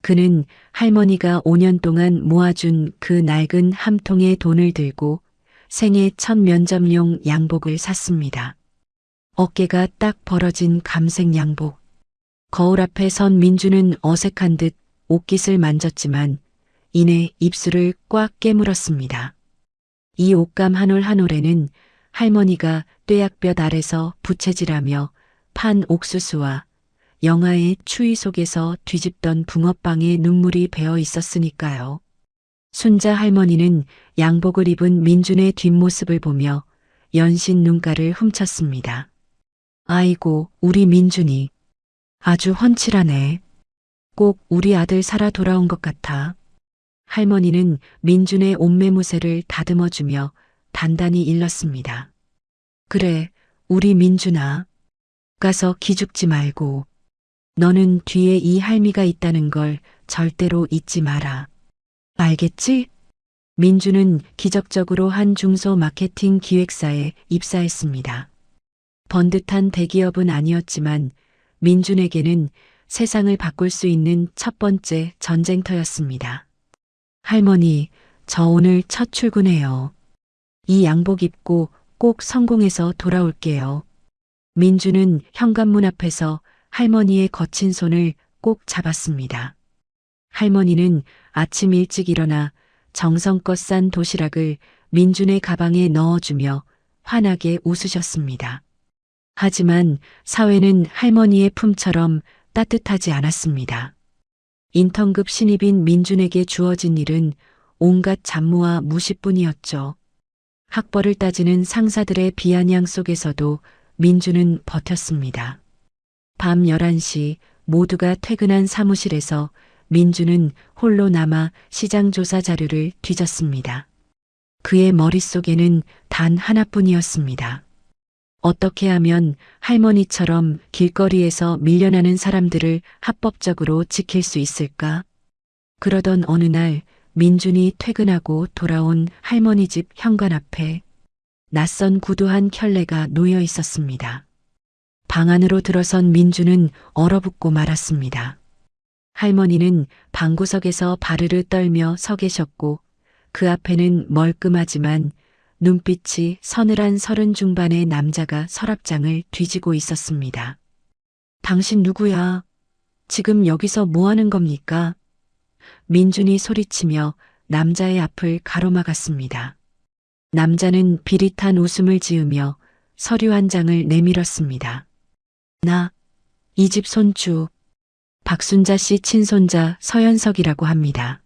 그는 할머니가 5년 동안 모아준 그 낡은 함통의 돈을 들고 생애 첫 면접용 양복을 샀습니다. 어깨가 딱 벌어진 감색 양복. 거울 앞에 선 민주는 어색한 듯 옷깃을 만졌지만 이내 입술을 꽉 깨물었습니다. 이 옷감 한 올 한 올에는 할머니가 뙤약볕 아래서 부채질하며 판 옥수수와 영하의 추위 속에서 뒤집던 붕어빵에 눈물이 배어 있었으니까요. 순자 할머니는 양복을 입은 민준의 뒷모습을 보며 연신 눈가를 훔쳤습니다. 아이고, 우리 민준이 아주 훤칠하네. 꼭 우리 아들 살아 돌아온 것 같아. 할머니는 민준의 옷매무새를 다듬어주며 단단히 일렀습니다. 그래, 우리 민준아. 가서 기죽지 말고. 너는 뒤에 이 할미가 있다는 걸 절대로 잊지 마라. 알겠지? 민준은 기적적으로 한 중소 마케팅 기획사에 입사했습니다. 번듯한 대기업은 아니었지만 민준에게는 세상을 바꿀 수 있는 첫 번째 전쟁터였습니다. 할머니, 저 오늘 첫 출근해요. 이 양복 입고 꼭 성공해서 돌아올게요. 민주는 현관문 앞에서 할머니의 거친 손을 꼭 잡았습니다. 할머니는 아침 일찍 일어나 정성껏 싼 도시락을 민준의 가방에 넣어주며 환하게 웃으셨습니다. 하지만 사회는 할머니의 품처럼 따뜻하지 않았습니다. 인턴급 신입인 민준에게 주어진 일은 온갖 잡무와 무시뿐이었죠. 학벌을 따지는 상사들의 비아냥 속에서도 민준은 버텼습니다. 밤 11시 모두가 퇴근한 사무실에서 민준은 홀로 남아 시장조사 자료를 뒤졌습니다. 그의 머릿속에는 단 하나뿐이었습니다. 어떻게 하면 할머니처럼 길거리에서 밀려나는 사람들을 합법적으로 지킬 수 있을까? 그러던 어느 날 민준이 퇴근하고 돌아온 할머니 집 현관 앞에 낯선 구두 한 켤레가 놓여 있었습니다. 방 안으로 들어선 민준은 얼어붙고 말았습니다. 할머니는 방구석에서 바르르 떨며 서 계셨고 그 앞에는 멀끔하지만 눈빛이 서늘한 30 중반의 남자가 서랍장을 뒤지고 있었습니다. 당신 누구야? 지금 여기서 뭐 하는 겁니까? 민준이 소리치며 남자의 앞을 가로막았습니다. 남자는 비릿한 웃음을 지으며 서류 한 장을 내밀었습니다. 나, 이 집 손주, 박순자 씨 친손자 서연석이라고 합니다.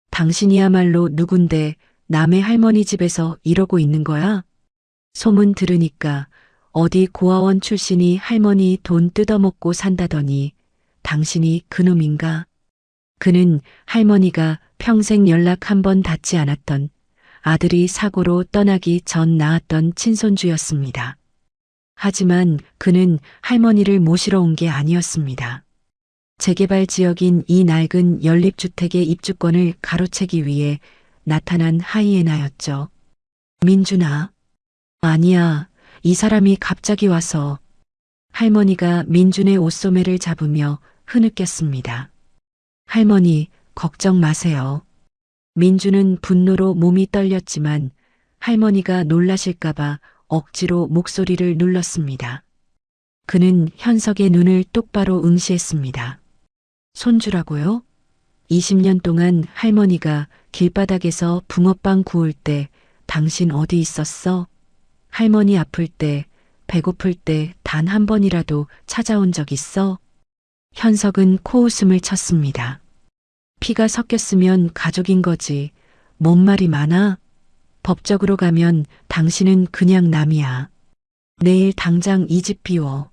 당신이야말로 누군데 남의 할머니 집에서 이러고 있는 거야? 소문 들으니까 어디 고아원 출신이 할머니 돈 뜯어먹고 산다더니 당신이 그놈인가? 그는 할머니가 평생 연락 한 번 닿지 않았던 아들이 사고로 떠나기 전 낳았던 친손주였습니다. 하지만 그는 할머니를 모시러 온 게 아니었습니다. 재개발 지역인 이 낡은 연립주택의 입주권을 가로채기 위해 나타난 하이에나였죠. 민준아. 아니야, 이 사람이 갑자기 와서. 할머니가 민준의 옷소매를 잡으며 흐느꼈습니다. 할머니, 걱정 마세요. 민준은 분노로 몸이 떨렸지만 할머니가 놀라실까봐 억지로 목소리를 눌렀습니다. 그는 현석의 눈을 똑바로 응시했습니다. 손주라고요? 20년 동안 할머니가 길바닥에서 붕어빵 구울 때 당신 어디 있었어? 할머니 아플 때, 배고플 때 단 한 번이라도 찾아온 적 있어? 현석은 코웃음을 쳤습니다. 피가 섞였으면 가족인 거지. 뭔 말이 많아? 법적으로 가면 당신은 그냥 남이야. 내일 당장 이 집 비워.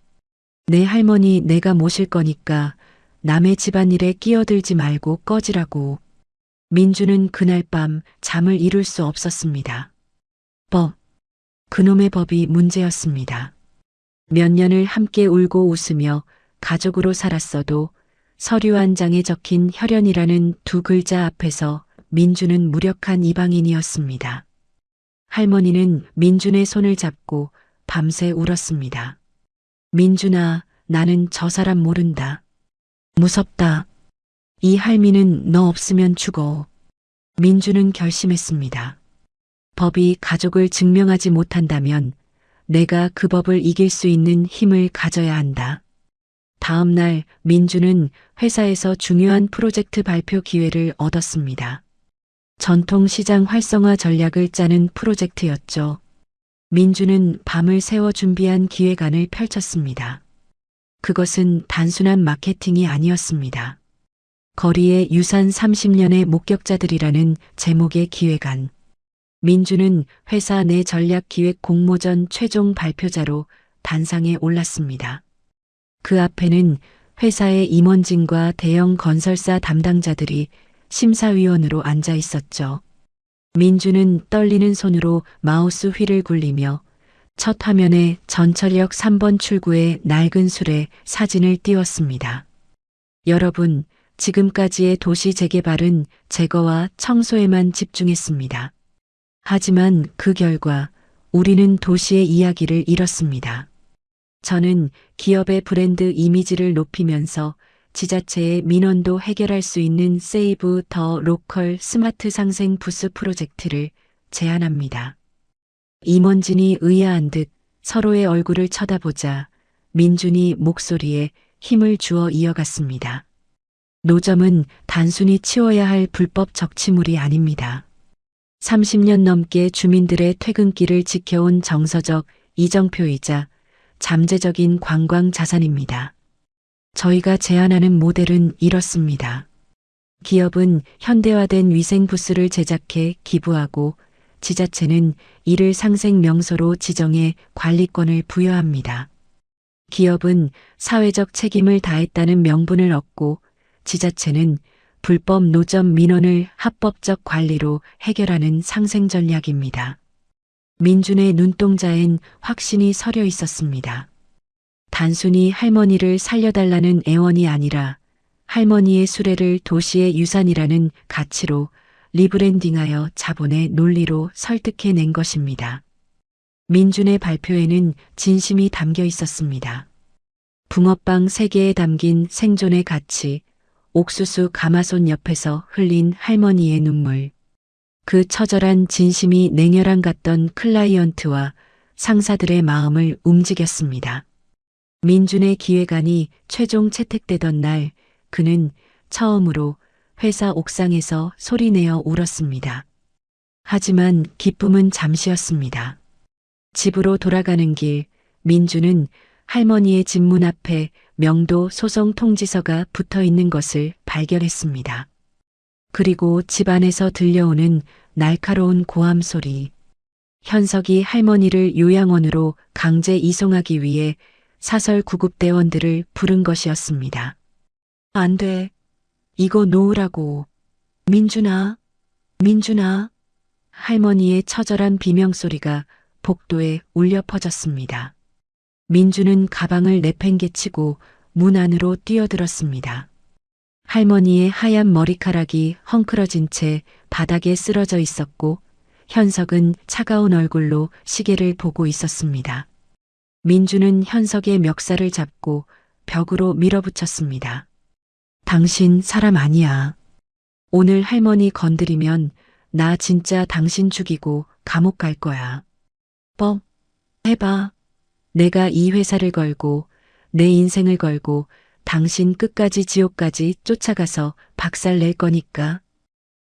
내 할머니 내가 모실 거니까 남의 집안일에 끼어들지 말고 꺼지라고. 민주는 그날 밤 잠을 이룰 수 없었습니다. 그놈의 법이 문제였습니다. 몇 년을 함께 울고 웃으며 가족으로 살았어도 서류 한 장에 적힌 혈연이라는 두 글자 앞에서 민주는 무력한 이방인이었습니다. 할머니는 민준의 손을 잡고 밤새 울었습니다. 민준아, 나는 저 사람 모른다. 무섭다. 이 할미는 너 없으면 죽어. 민준은 결심했습니다. 법이 가족을 증명하지 못한다면 내가 그 법을 이길 수 있는 힘을 가져야 한다. 다음 날 민준은 회사에서 중요한 프로젝트 발표 기회를 얻었습니다. 전통시장 활성화 전략을 짜는 프로젝트였죠. 민준은 밤을 새워 준비한 기획안을 펼쳤습니다. 그것은 단순한 마케팅이 아니었습니다. 거리의 유산 30년의 목격자들이라는 제목의 기획안. 민준은 회사 내 전략기획 공모전 최종 발표자로 단상에 올랐습니다. 그 앞에는 회사의 임원진과 대형 건설사 담당자들이 심사위원으로 앉아 있었죠. 민준은 떨리는 손으로 마우스 휠을 굴리며 첫 화면에 전철역 3번 출구의 낡은 술에 사진을 띄웠습니다. 여러분, 지금까지의 도시 재개발은 제거와 청소에만 집중했습니다. 하지만 그 결과 우리는 도시의 이야기를 잃었습니다. 저는 기업의 브랜드 이미지를 높이면서 지자체의 민원도 해결할 수 있는 세이브 더 로컬 스마트 상생 부스 프로젝트를 제안합니다. 임원진이 의아한 듯 서로의 얼굴을 쳐다보자 민준이 목소리에 힘을 주어 이어갔습니다. 노점은 단순히 치워야 할 불법 적치물이 아닙니다. 30년 넘게 주민들의 퇴근길을 지켜온 정서적 이정표이자 잠재적인 관광 자산입니다. 저희가 제안하는 모델은 이렇습니다. 기업은 현대화된 위생 부스를 제작해 기부하고 지자체는 이를 상생 명소로 지정해 관리권을 부여합니다. 기업은 사회적 책임을 다했다는 명분을 얻고 지자체는 불법 노점 민원을 합법적 관리로 해결하는 상생 전략입니다. 민준의 눈동자엔 확신이 서려 있었습니다. 단순히 할머니를 살려달라는 애원이 아니라 할머니의 수레를 도시의 유산이라는 가치로 리브랜딩하여 자본의 논리로 설득해낸 것입니다. 민준의 발표에는 진심이 담겨 있었습니다. 붕어빵 3개에 담긴 생존의 가치, 옥수수 가마솥 옆에서 흘린 할머니의 눈물. 그 처절한 진심이 냉혈한 같던 클라이언트와 상사들의 마음을 움직였습니다. 민준의 기획안이 최종 채택되던 날, 그는 처음으로 회사 옥상에서 소리내어 울었습니다. 하지만 기쁨은 잠시였습니다. 집으로 돌아가는 길, 민준은 할머니의 집 문 앞에 명도 소송 통지서가 붙어 있는 것을 발견했습니다. 그리고 집 안에서 들려오는 날카로운 고함 소리. 현석이 할머니를 요양원으로 강제 이송하기 위해 사설 구급대원들을 부른 것이었습니다. 안 돼. 이거 놓으라고. 민준아, 민준아. 할머니의 처절한 비명소리가 복도에 울려 퍼졌습니다. 민준은 가방을 내팽개치고 문 안으로 뛰어들었습니다. 할머니의 하얀 머리카락이 헝클어진 채 바닥에 쓰러져 있었고 현석은 차가운 얼굴로 시계를 보고 있었습니다. 민준은 현석의 멱살을 잡고 벽으로 밀어붙였습니다. 당신 사람 아니야. 오늘 할머니 건드리면 나 진짜 당신 죽이고 감옥 갈 거야. 뭐? 해봐. 내가 이 회사를 걸고 내 인생을 걸고 당신 끝까지 지옥까지 쫓아가서 박살 낼 거니까.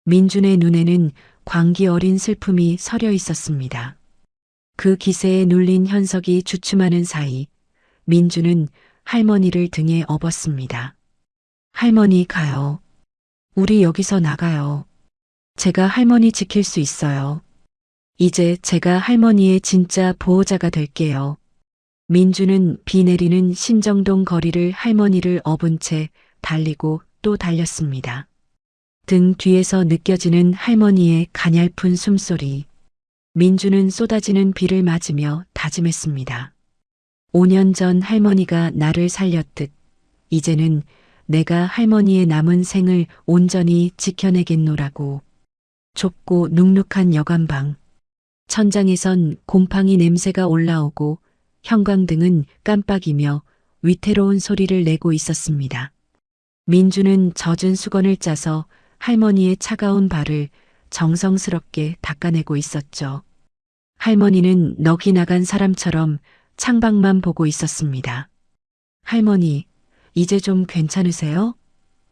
민준의 눈에는 광기 어린 슬픔이 서려 있었습니다. 그 기세에 눌린 현석이 주춤하는 사이 민준은 할머니를 등에 업었습니다. 할머니 가요. 우리 여기서 나가요. 제가 할머니 지킬 수 있어요. 이제 제가 할머니의 진짜 보호자가 될게요. 민준은 비 내리는 신정동 거리를 할머니를 업은 채 달리고 또 달렸습니다. 등 뒤에서 느껴지는 할머니의 가냘픈 숨소리. 민준은 쏟아지는 비를 맞으며 다짐했습니다. 5년 전 할머니가 나를 살렸듯 이제는 내가 할머니의 남은 생을 온전히 지켜내겠노라고. 좁고 눅눅한 여관방. 천장에선 곰팡이 냄새가 올라오고 형광등은 깜빡이며 위태로운 소리를 내고 있었습니다. 민준은 젖은 수건을 짜서 할머니의 차가운 발을 정성스럽게 닦아내고 있었죠. 할머니는 넋이 나간 사람처럼 창밖만 보고 있었습니다. 할머니, 이제 좀 괜찮으세요?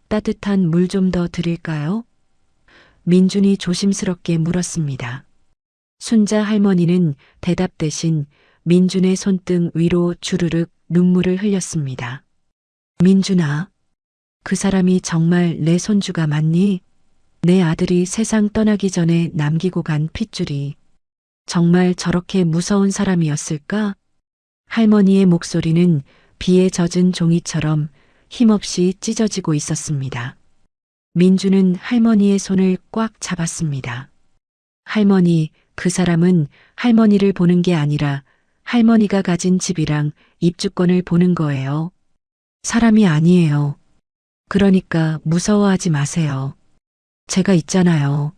따뜻한 물 좀 더 드릴까요? 민준이 조심스럽게 물었습니다. 순자 할머니는 대답 대신 민준의 손등 위로 주르륵 눈물을 흘렸습니다. 민준아, 그 사람이 정말 내 손주가 맞니? 내 아들이 세상 떠나기 전에 남기고 간 핏줄이 정말 저렇게 무서운 사람이었을까? 할머니의 목소리는 비에 젖은 종이처럼 힘없이 찢어지고 있었습니다. 민준은 할머니의 손을 꽉 잡았습니다. 할머니, 그 사람은 할머니를 보는 게 아니라 할머니가 가진 집이랑 입주권을 보는 거예요. 사람이 아니에요. 그러니까 무서워하지 마세요. 제가 있잖아요.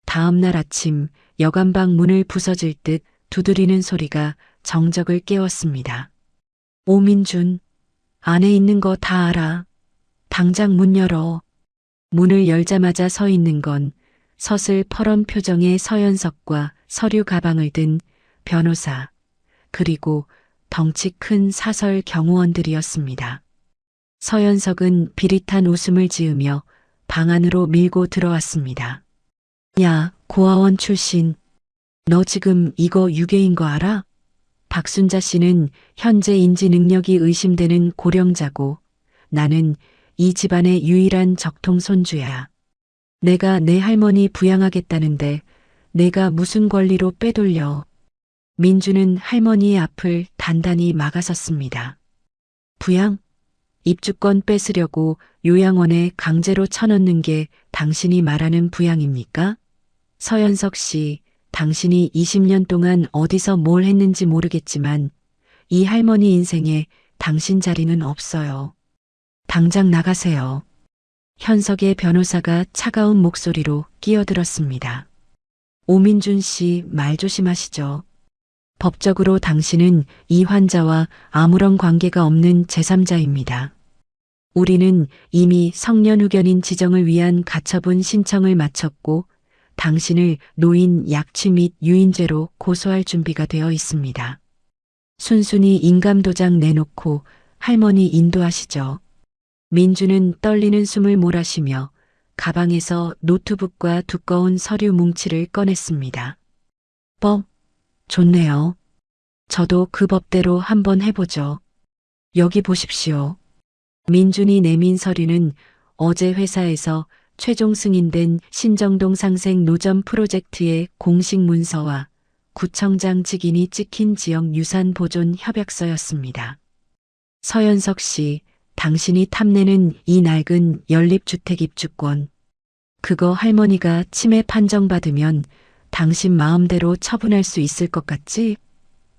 다음 날 아침 여관방 문을 부서질 듯 두드리는 소리가 정적을 깨웠습니다. 오민준, 안에 있는 거 다 알아. 당장 문 열어. 문을 열자마자 서 있는 건 서슬 퍼런 표정의 서현석과 서류 가방을 든 변호사, 그리고 덩치 큰 사설 경호원들이었습니다. 서현석은 비릿한 웃음을 지으며 방 안으로 밀고 들어왔습니다. 야, 고아원 출신. 너 지금 이거 유괴인 거 알아? 박순자 씨는 현재 인지 능력이 의심되는 고령자고 나는 이 집안의 유일한 적통 손주야. 내가 내 할머니 부양하겠다는데 내가 무슨 권리로 빼돌려. 민주는 할머니의 앞을 단단히 막아섰습니다. 부양? 입주권 뺏으려고 요양원에 강제로 쳐넣는 게 당신이 말하는 부양입니까? 서연석 씨, 당신이 20년 동안 어디서 뭘 했는지 모르겠지만 이 할머니 인생에 당신 자리는 없어요. 당장 나가세요. 현석의 변호사가 차가운 목소리로 끼어들었습니다. 오민준 씨, 말 조심하시죠. 법적으로 당신은 이 환자와 아무런 관계가 없는 제3자입니다. 우리는 이미 성년후견인 지정을 위한 가처분 신청을 마쳤고 당신을 노인 약취 및 유인죄로 고소할 준비가 되어 있습니다. 순순히 인감도장 내놓고 할머니 인도하시죠. 민주는 떨리는 숨을 몰아쉬며 가방에서 노트북과 두꺼운 서류 뭉치를 꺼냈습니다. 법, 좋네요. 저도 그 법대로 한번 해보죠. 여기 보십시오. 민준이 내민 서류는 어제 회사에서 최종 승인된 신정동 상생 노점 프로젝트의 공식 문서와 구청장 직인이 찍힌 지역 유산 보존 협약서였습니다. 서연석 씨, 당신이 탐내는 이 낡은 연립주택 입주권. 그거 할머니가 치매 판정받으면 당신 마음대로 처분할 수 있을 것 같지?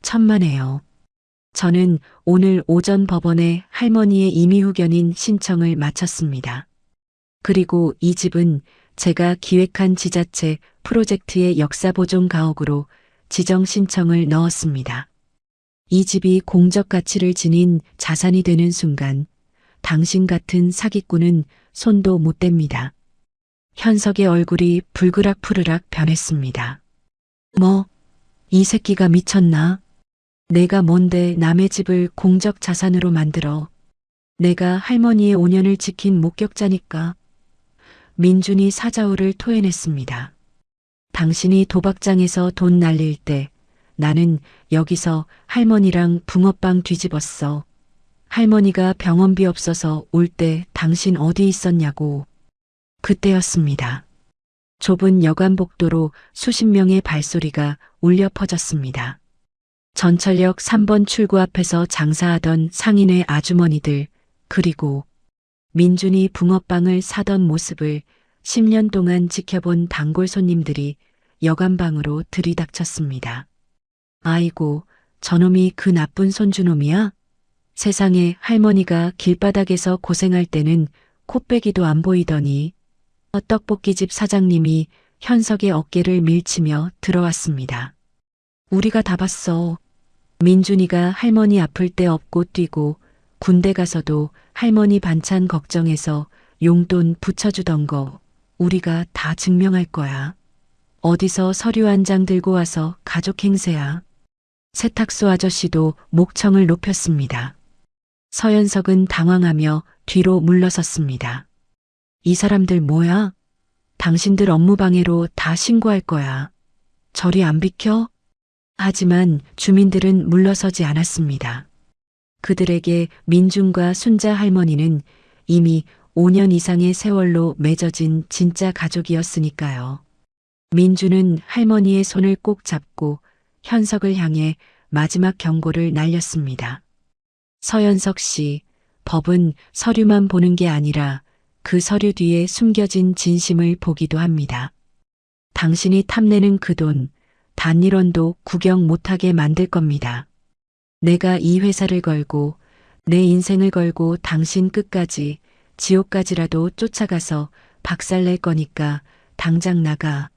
천만에요. 저는 오늘 오전 법원에 할머니의 임의후견인 신청을 마쳤습니다. 그리고 이 집은 제가 기획한 지자체 프로젝트의 역사보존 가옥으로 지정 신청을 넣었습니다. 이 집이 공적 가치를 지닌 자산이 되는 순간 당신 같은 사기꾼은 손도 못 댑니다. 현석의 얼굴이 불그락푸르락 변했습니다. 뭐, 이 새끼가 미쳤나? 내가 뭔데 남의 집을 공적 자산으로 만들어. 내가 할머니의 5년을 지킨 목격자니까. 민준이 사자우를 토해냈습니다. 당신이 도박장에서 돈 날릴 때 나는 여기서 할머니랑 붕어빵 뒤집었어. 할머니가 병원비 없어서 올 때 당신 어디 있었냐고. 그때였습니다. 좁은 여관복도로 수십 명의 발소리가 울려 퍼졌습니다. 전철역 3번 출구 앞에서 장사하던 상인의 아주머니들, 그리고 민준이 붕어빵을 사던 모습을 10년 동안 지켜본 단골 손님들이 여관방으로 들이닥쳤습니다. 아이고, 저놈이 그 나쁜 손주놈이야? 세상에, 할머니가 길바닥에서 고생할 때는 코빼기도 안 보이더니. 떡볶이집 사장님이 현석의 어깨를 밀치며 들어왔습니다. 우리가 다 봤어. 민준이가 할머니 아플 때 업고 뛰고 군대 가서도 할머니 반찬 걱정해서 용돈 붙여주던 거 우리가 다 증명할 거야. 어디서 서류 한 장 들고 와서 가족 행세야. 세탁소 아저씨도 목청을 높였습니다. 서연석은 당황하며 뒤로 물러섰습니다. 이 사람들 뭐야? 당신들 업무방해로 다 신고할 거야. 저리 안 비켜? 하지만 주민들은 물러서지 않았습니다. 그들에게 민준과 순자 할머니는 이미 5년 이상의 세월로 맺어진 진짜 가족이었으니까요. 민준은 할머니의 손을 꼭 잡고 현석을 향해 마지막 경고를 날렸습니다. 서연석 씨, 법은 서류만 보는 게 아니라 그 서류 뒤에 숨겨진 진심을 보기도 합니다. 당신이 탐내는 그 돈, 단 1원도 구경 못하게 만들 겁니다. 내가 이 회사를 걸고 내 인생을 걸고 당신 끝까지 지옥까지라도 쫓아가서 박살낼 거니까 당장 나가.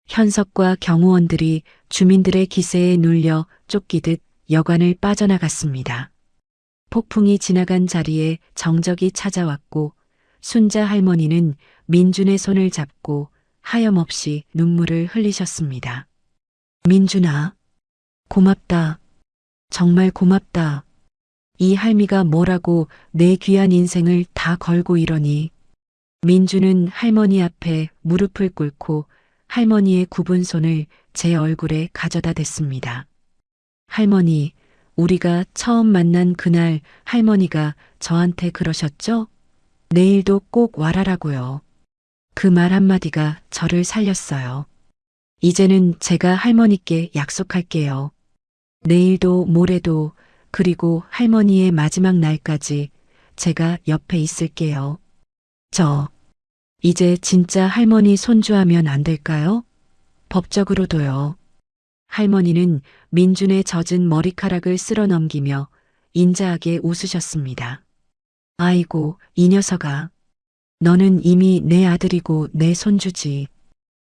현석과 경호원들이 주민들의 기세에 눌려 쫓기듯 여관을 빠져나갔습니다. 폭풍이 지나간 자리에 정적이 찾아왔고 순자 할머니는 민준의 손을 잡고 하염없이 눈물을 흘리셨습니다. 민준아, 고맙다. 정말 고맙다. 이 할미가 뭐라고 내 귀한 인생을 다 걸고 이러니. 민준은 할머니 앞에 무릎을 꿇고 할머니의 굽은 손을 제 얼굴에 가져다 댔습니다. 할머니, 우리가 처음 만난 그날 할머니가 저한테 그러셨죠? 내일도 꼭 와라라고요. 그 말 한마디가 저를 살렸어요. 이제는 제가 할머니께 약속할게요. 내일도 모레도 그리고 할머니의 마지막 날까지 제가 옆에 있을게요. 저 이제 진짜 할머니 손주하면 안 될까요? 법적으로도요. 할머니는 민준의 젖은 머리카락을 쓸어 넘기며 인자하게 웃으셨습니다. 아이고, 이 녀석아. 너는 이미 내 아들이고 내 손주지.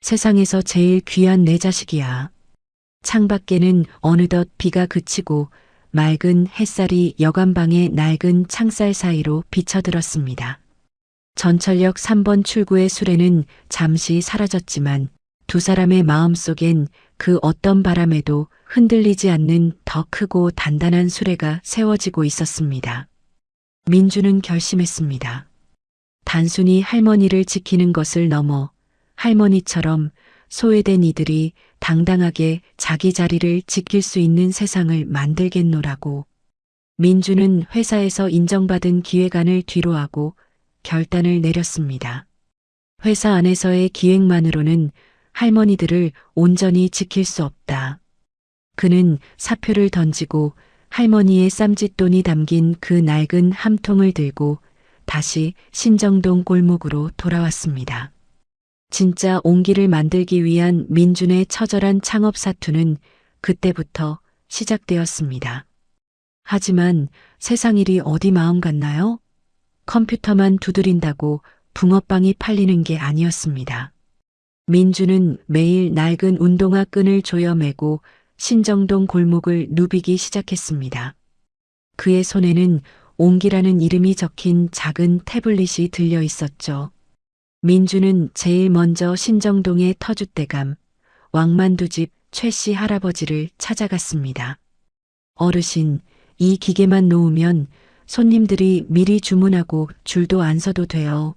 세상에서 제일 귀한 내 자식이야. 창밖에는 어느덧 비가 그치고 맑은 햇살이 여관방의 낡은 창살 사이로 비쳐들었습니다. 전철역 3번 출구의 수레는 잠시 사라졌지만 두 사람의 마음속엔 그 어떤 바람에도 흔들리지 않는 더 크고 단단한 수레가 세워지고 있었습니다. 민주는 결심했습니다. 단순히 할머니를 지키는 것을 넘어 할머니처럼 소외된 이들이 당당하게 자기 자리를 지킬 수 있는 세상을 만들겠노라고. 민주는 회사에서 인정받은 기획안을 뒤로하고 결단을 내렸습니다. 회사 안에서의 기획만으로는 할머니들을 온전히 지킬 수 없다. 그는 사표를 던지고 할머니의 쌈짓돈이 담긴 그 낡은 함통을 들고 다시 신정동 골목으로 돌아왔습니다. 진짜 온기를 만들기 위한 민준의 처절한 창업 사투는 그때부터 시작되었습니다. 하지만 세상 일이 어디 마음 같나요? 컴퓨터만 두드린다고 붕어빵이 팔리는 게 아니었습니다. 민주는 매일 낡은 운동화 끈을 조여매고 신정동 골목을 누비기 시작했습니다. 그의 손에는 옹기라는 이름이 적힌 작은 태블릿이 들려 있었죠. 민주는 제일 먼저 신정동의 터줏대감 왕만두집 최씨 할아버지를 찾아갔습니다. 어르신, 이 기계만 놓으면 손님들이 미리 주문하고 줄도 안 서도 돼요.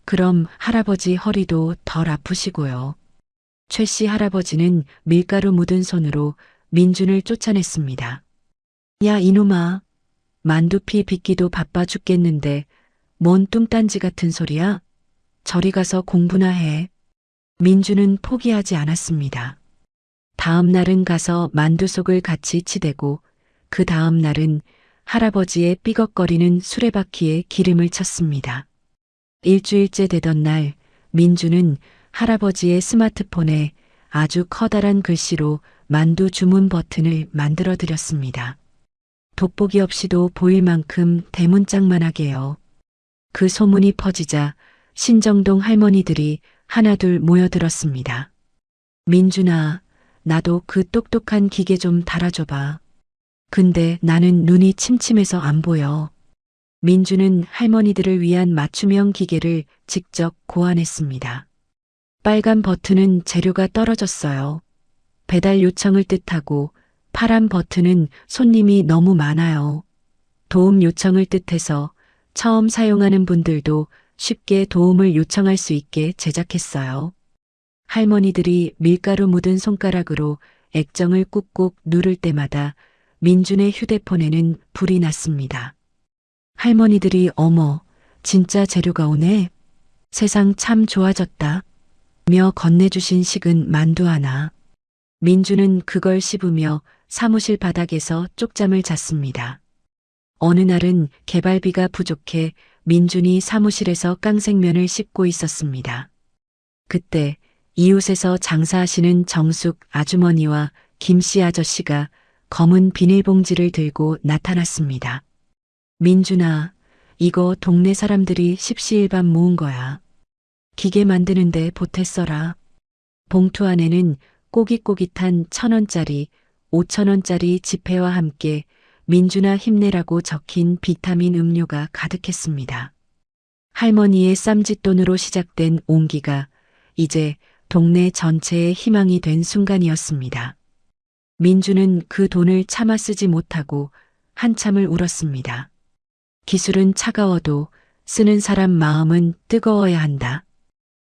그럼 할아버지 허리도 덜 아프시고요. 최씨 할아버지는 밀가루 묻은 손으로 민준을 쫓아냈습니다. 야, 이놈아. 만두피 빚기도 바빠 죽겠는데 뭔 뚱딴지 같은 소리야? 저리 가서 공부나 해. 민준은 포기하지 않았습니다. 다음 날은 가서 만두 속을 같이 치대고 그 다음 날은 할아버지의 삐걱거리는 수레바퀴에 기름을 쳤습니다. 일주일째 되던 날 민주는 할아버지의 스마트폰에 아주 커다란 글씨로 만두 주문 버튼을 만들어 드렸습니다. 돋보기 없이도 보일 만큼 대문짝만하게요. 그 소문이 퍼지자 신정동 할머니들이 하나둘 모여들었습니다. 민준아, 나도 그 똑똑한 기계 좀 달아줘봐. 근데 나는 눈이 침침해서 안 보여. 민주는 할머니들을 위한 맞춤형 기계를 직접 고안했습니다. 빨간 버튼은 재료가 떨어졌어요. 배달 요청을 뜻하고 파란 버튼은 손님이 너무 많아요. 도움 요청을 뜻해서 처음 사용하는 분들도 쉽게 도움을 요청할 수 있게 제작했어요. 할머니들이 밀가루 묻은 손가락으로 액정을 꾹꾹 누를 때마다 민준의 휴대폰에는 불이 났습니다. 할머니들이 어머, 진짜 재료가 오네. 세상 참 좋아졌다. 며 건네주신 식은 만두 하나. 민주는 그걸 씹으며 사무실 바닥에서 쪽잠을 잤습니다. 어느 날은 개발비가 부족해 민준이 사무실에서 깡생면을 씹고 있었습니다. 그때 이웃에서 장사하시는 정숙 아주머니와 김씨 아저씨가 검은 비닐봉지를 들고 나타났습니다. 민준아, 이거 동네 사람들이 십시일반 모은 거야. 기계 만드는데 보태 써라. 봉투 안에는 꼬깃꼬깃한 1,000원짜리, 5,000원짜리 지폐와 함께 민준아 힘내라고 적힌 비타민 음료가 가득했습니다. 할머니의 쌈짓돈으로 시작된 온기가 이제 동네 전체의 희망이 된 순간이었습니다. 민주는 그 돈을 참아 쓰지 못하고 한참을 울었습니다. 기술은 차가워도 쓰는 사람 마음은 뜨거워야 한다.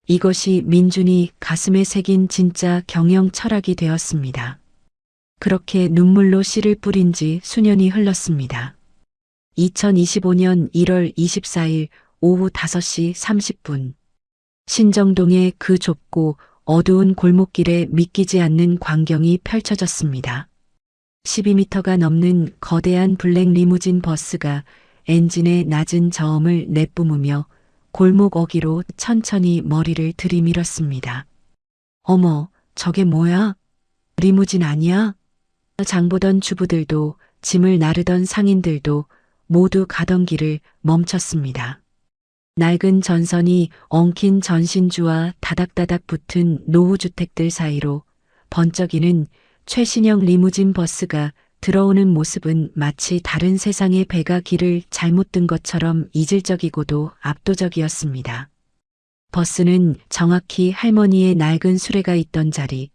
이것이 민준이 가슴에 새긴 진짜 경영 철학이 되었습니다. 그렇게 눈물로 씨를 뿌린 지 수년이 흘렀습니다. 2025년 1월 24일 오후 5시 30분. 신정동의 그 좁고 어두운 골목길에 믿기지 않는 광경이 펼쳐졌습니다. 12m가 넘는 거대한 블랙 리무진 버스가 엔진의 낮은 저음을 내뿜으며 골목 어귀로 천천히 머리를 들이밀었습니다. 어머, 저게 뭐야? 리무진 아니야? 장보던 주부들도 짐을 나르던 상인들도 모두 가던 길을 멈췄습니다. 낡은 전선이 엉킨 전신주와 다닥다닥 붙은 노후주택들 사이로 번쩍이는 최신형 리무진 버스가 들어오는 모습은 마치 다른 세상의 배가 길을 잘못 든 것처럼 이질적이고도 압도적이었습니다. 버스는 정확히 할머니의 낡은 수레가 있던 자리,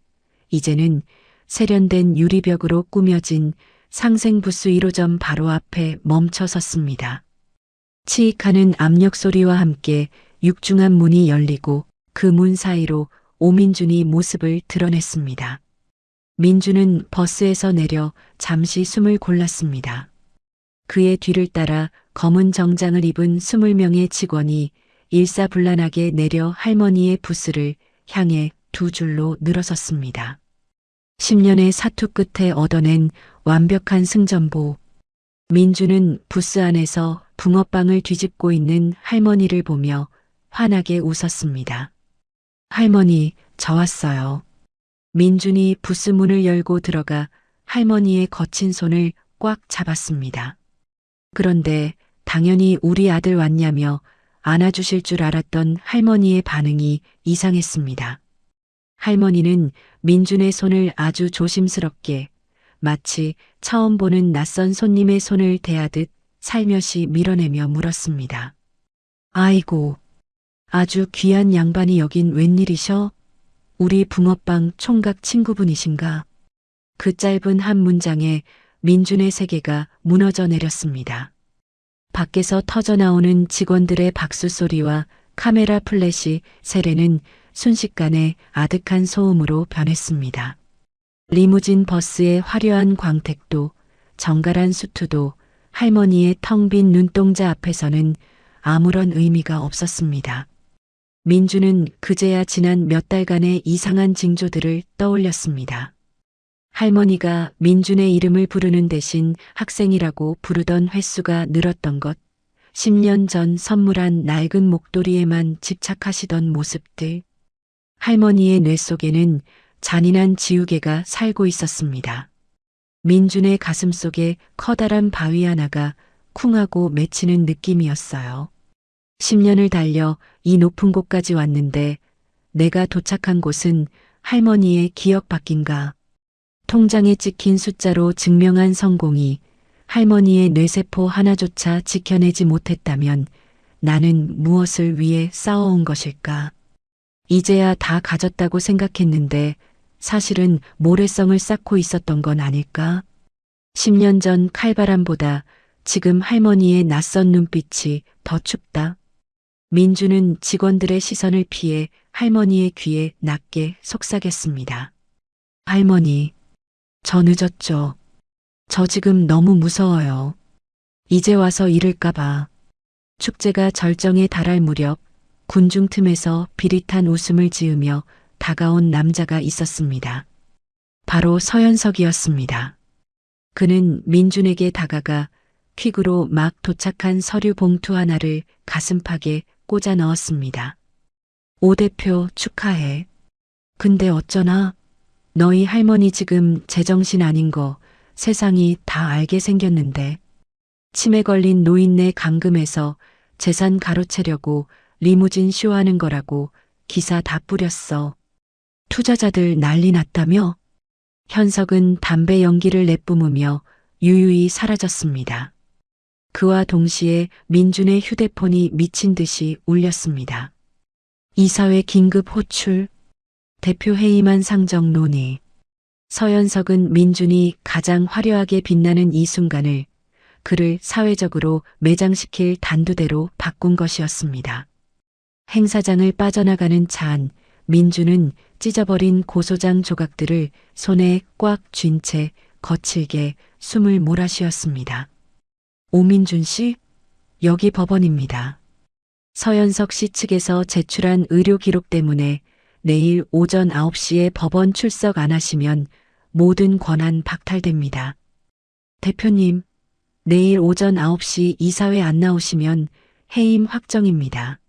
이제는 세련된 유리벽으로 꾸며진 상생부스 1호점 바로 앞에 멈춰 섰습니다. 치익하는 압력 소리와 함께 육중한 문이 열리고 그 문 사이로 오민준이 모습을 드러냈습니다. 민준은 버스에서 내려 잠시 숨을 골랐습니다. 그의 뒤를 따라 검은 정장을 입은 20명의 직원이 일사불란하게 내려 할머니의 부스를 향해 두 줄로 늘어섰습니다. 10년의 사투 끝에 얻어낸 완벽한 승전보. 민주는 부스 안에서 붕어빵을 뒤집고 있는 할머니를 보며 환하게 웃었습니다. 할머니, 저 왔어요. 민준이 부스 문을 열고 들어가 할머니의 거친 손을 꽉 잡았습니다. 그런데 당연히 우리 아들 왔냐며 안아주실 줄 알았던 할머니의 반응이 이상했습니다. 할머니는 민준의 손을 아주 조심스럽게 마치 처음 보는 낯선 손님의 손을 대하듯 살며시 밀어내며 물었습니다. 아이고, 아주 귀한 양반이 여긴 웬일이셔? 우리 붕어빵 총각 친구분이신가? 그 짧은 한 문장에 민준의 세계가 무너져 내렸습니다. 밖에서 터져나오는 직원들의 박수 소리와 카메라 플래시 세례는 순식간에 아득한 소음으로 변했습니다. 리무진 버스의 화려한 광택도 정갈한 수트도 할머니의 텅 빈 눈동자 앞에서는 아무런 의미가 없었습니다. 민주는 그제야 지난 몇 달간의 이상한 징조들을 떠올렸습니다. 할머니가 민준의 이름을 부르는 대신 학생이라고 부르던 횟수가 늘었던 것, 10년 전 선물한 낡은 목도리에만 집착하시던 모습들. 할머니의 뇌 속에는 잔인한 지우개가 살고 있었습니다. 민준의 가슴 속에 커다란 바위 하나가 쿵하고 맺히는 느낌이었어요. 10년을 달려 이 높은 곳까지 왔는데 내가 도착한 곳은 할머니의 기억 밖인가. 통장에 찍힌 숫자로 증명한 성공이 할머니의 뇌세포 하나조차 지켜내지 못했다면 나는 무엇을 위해 싸워온 것일까? 이제야 다 가졌다고 생각했는데 사실은 모래성을 쌓고 있었던 건 아닐까? 10년 전 칼바람보다 지금 할머니의 낯선 눈빛이 더 춥다. 민주는 직원들의 시선을 피해 할머니의 귀에 낮게 속삭였습니다. 할머니, 저 늦었죠. 저 지금 너무 무서워요. 이제 와서 이럴까봐. 축제가 절정에 달할 무렵 군중 틈에서 비릿한 웃음을 지으며 다가온 남자가 있었습니다. 바로 서현석이었습니다. 그는 민준에게 다가가 퀵으로 막 도착한 서류 봉투 하나를 가슴팍에 꽂아 넣었습니다. 오 대표 축하해. 근데 어쩌나? 너희 할머니 지금 제정신 아닌 거 세상이 다 알게 생겼는데. 치매 걸린 노인네 감금해서 재산 가로채려고 리무진 쇼하는 거라고 기사 다 뿌렸어. 투자자들 난리 났다며? 현석은 담배 연기를 내뿜으며 유유히 사라졌습니다. 그와 동시에 민준의 휴대폰이 미친 듯이 울렸습니다. 이사회 긴급 호출, 대표 회의만 상정 논의. 서현석은 민준이 가장 화려하게 빛나는 이 순간을 그를 사회적으로 매장시킬 단두대로 바꾼 것이었습니다. 행사장을 빠져나가는 차 안, 민주는 찢어버린 고소장 조각들을 손에 꽉 쥔 채 거칠게 숨을 몰아쉬었습니다. 오민준 씨, 여기 법원입니다. 서현석 씨 측에서 제출한 의료 기록 때문에 내일 오전 9시에 법원 출석 안 하시면 모든 권한 박탈됩니다. 대표님, 내일 오전 9시 이사회 안 나오시면 해임 확정입니다.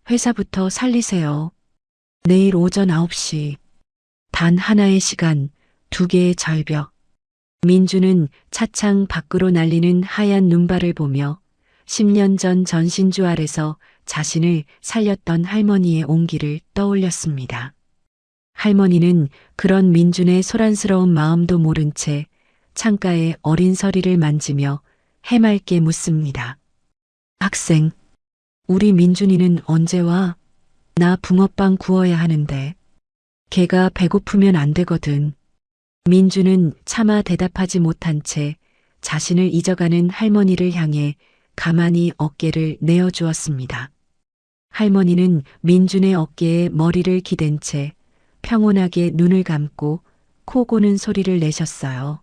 회사부터 살리세요. 내일 오전 9시. 단 하나의 시간, 두 개의 절벽. 민주는 차창 밖으로 날리는 하얀 눈발을 보며 10년 전 전신주 아래서 자신을 살렸던 할머니의 온기를 떠올렸습니다. 할머니는 그런 민준의 소란스러운 마음도 모른 채 창가에 어린 서리를 만지며 해맑게 묻습니다. 학생, 우리 민준이는 언제 와? 나 붕어빵 구워야 하는데. 걔가 배고프면 안 되거든. 민준은 차마 대답하지 못한 채 자신을 잊어가는 할머니를 향해 가만히 어깨를 내어주었습니다. 할머니는 민준의 어깨에 머리를 기댄 채 평온하게 눈을 감고 코 고는 소리를 내셨어요.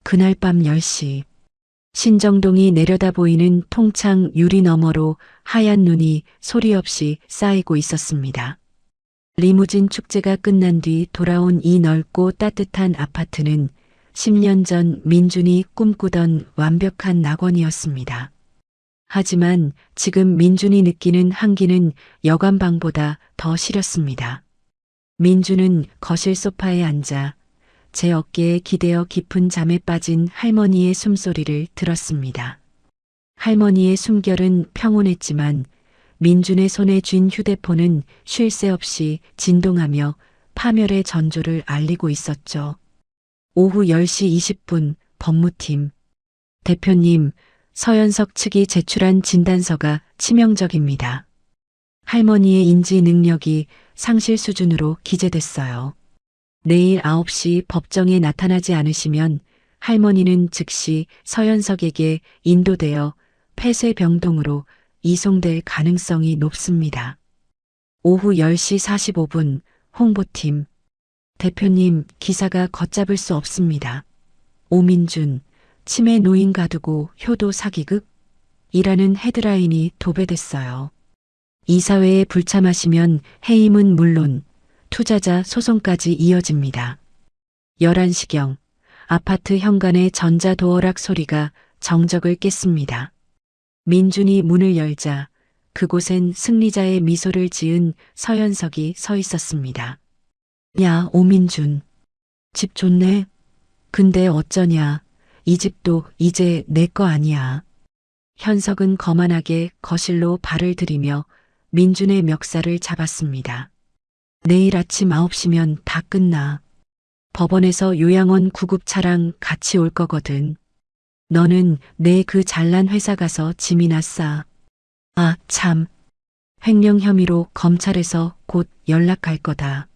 그날 밤 10시. 신정동이 내려다 보이는 통창 유리 너머로 하얀 눈이 소리 없이 쌓이고 있었습니다. 리무진 축제가 끝난 뒤 돌아온 이 넓고 따뜻한 아파트는 10년 전 민준이 꿈꾸던 완벽한 낙원이었습니다. 하지만 지금 민준이 느끼는 한기는 여관방보다 더 시렸습니다. 민준은 거실 소파에 앉아 제 어깨에 기대어 깊은 잠에 빠진 할머니의 숨소리를 들었습니다. 할머니의 숨결은 평온했지만 민준의 손에 쥔 휴대폰은 쉴 새 없이 진동하며 파멸의 전조를 알리고 있었죠. 오후 10시 20분 법무팀. 대표님, 서현석 측이 제출한 진단서가 치명적입니다. 할머니의 인지 능력이 상실 수준으로 기재됐어요. 내일 9시 법정에 나타나지 않으시면 할머니는 즉시 서현석에게 인도되어 폐쇄병동으로 이송될 가능성이 높습니다. 오후 10시 45분 홍보팀. 대표님, 기사가 걷잡을 수 없습니다. 오민준, 치매 노인 가두고 효도 사기극? 이라는 헤드라인이 도배됐어요. 이사회에 불참하시면 해임은 물론 투자자 소송까지 이어집니다. 11시경 아파트 현관의 전자도어락 소리가 정적을 깼습니다. 민준이 문을 열자 그곳엔 승리자의 미소를 지은 서현석이 서 있었습니다. 야, 오민준. 집 좋네. 근데 어쩌냐. 이 집도 이제 내 거 아니야. 현석은 거만하게 거실로 발을 들이며 민준의 멱살을 잡았습니다. 내일 아침 9시면 다 끝나. 법원에서 요양원 구급차랑 같이 올 거거든. 너는 내 그 잘난 회사 가서 짐이나 싸. 아, 참. 횡령 혐의로 검찰에서 곧 연락할 거다.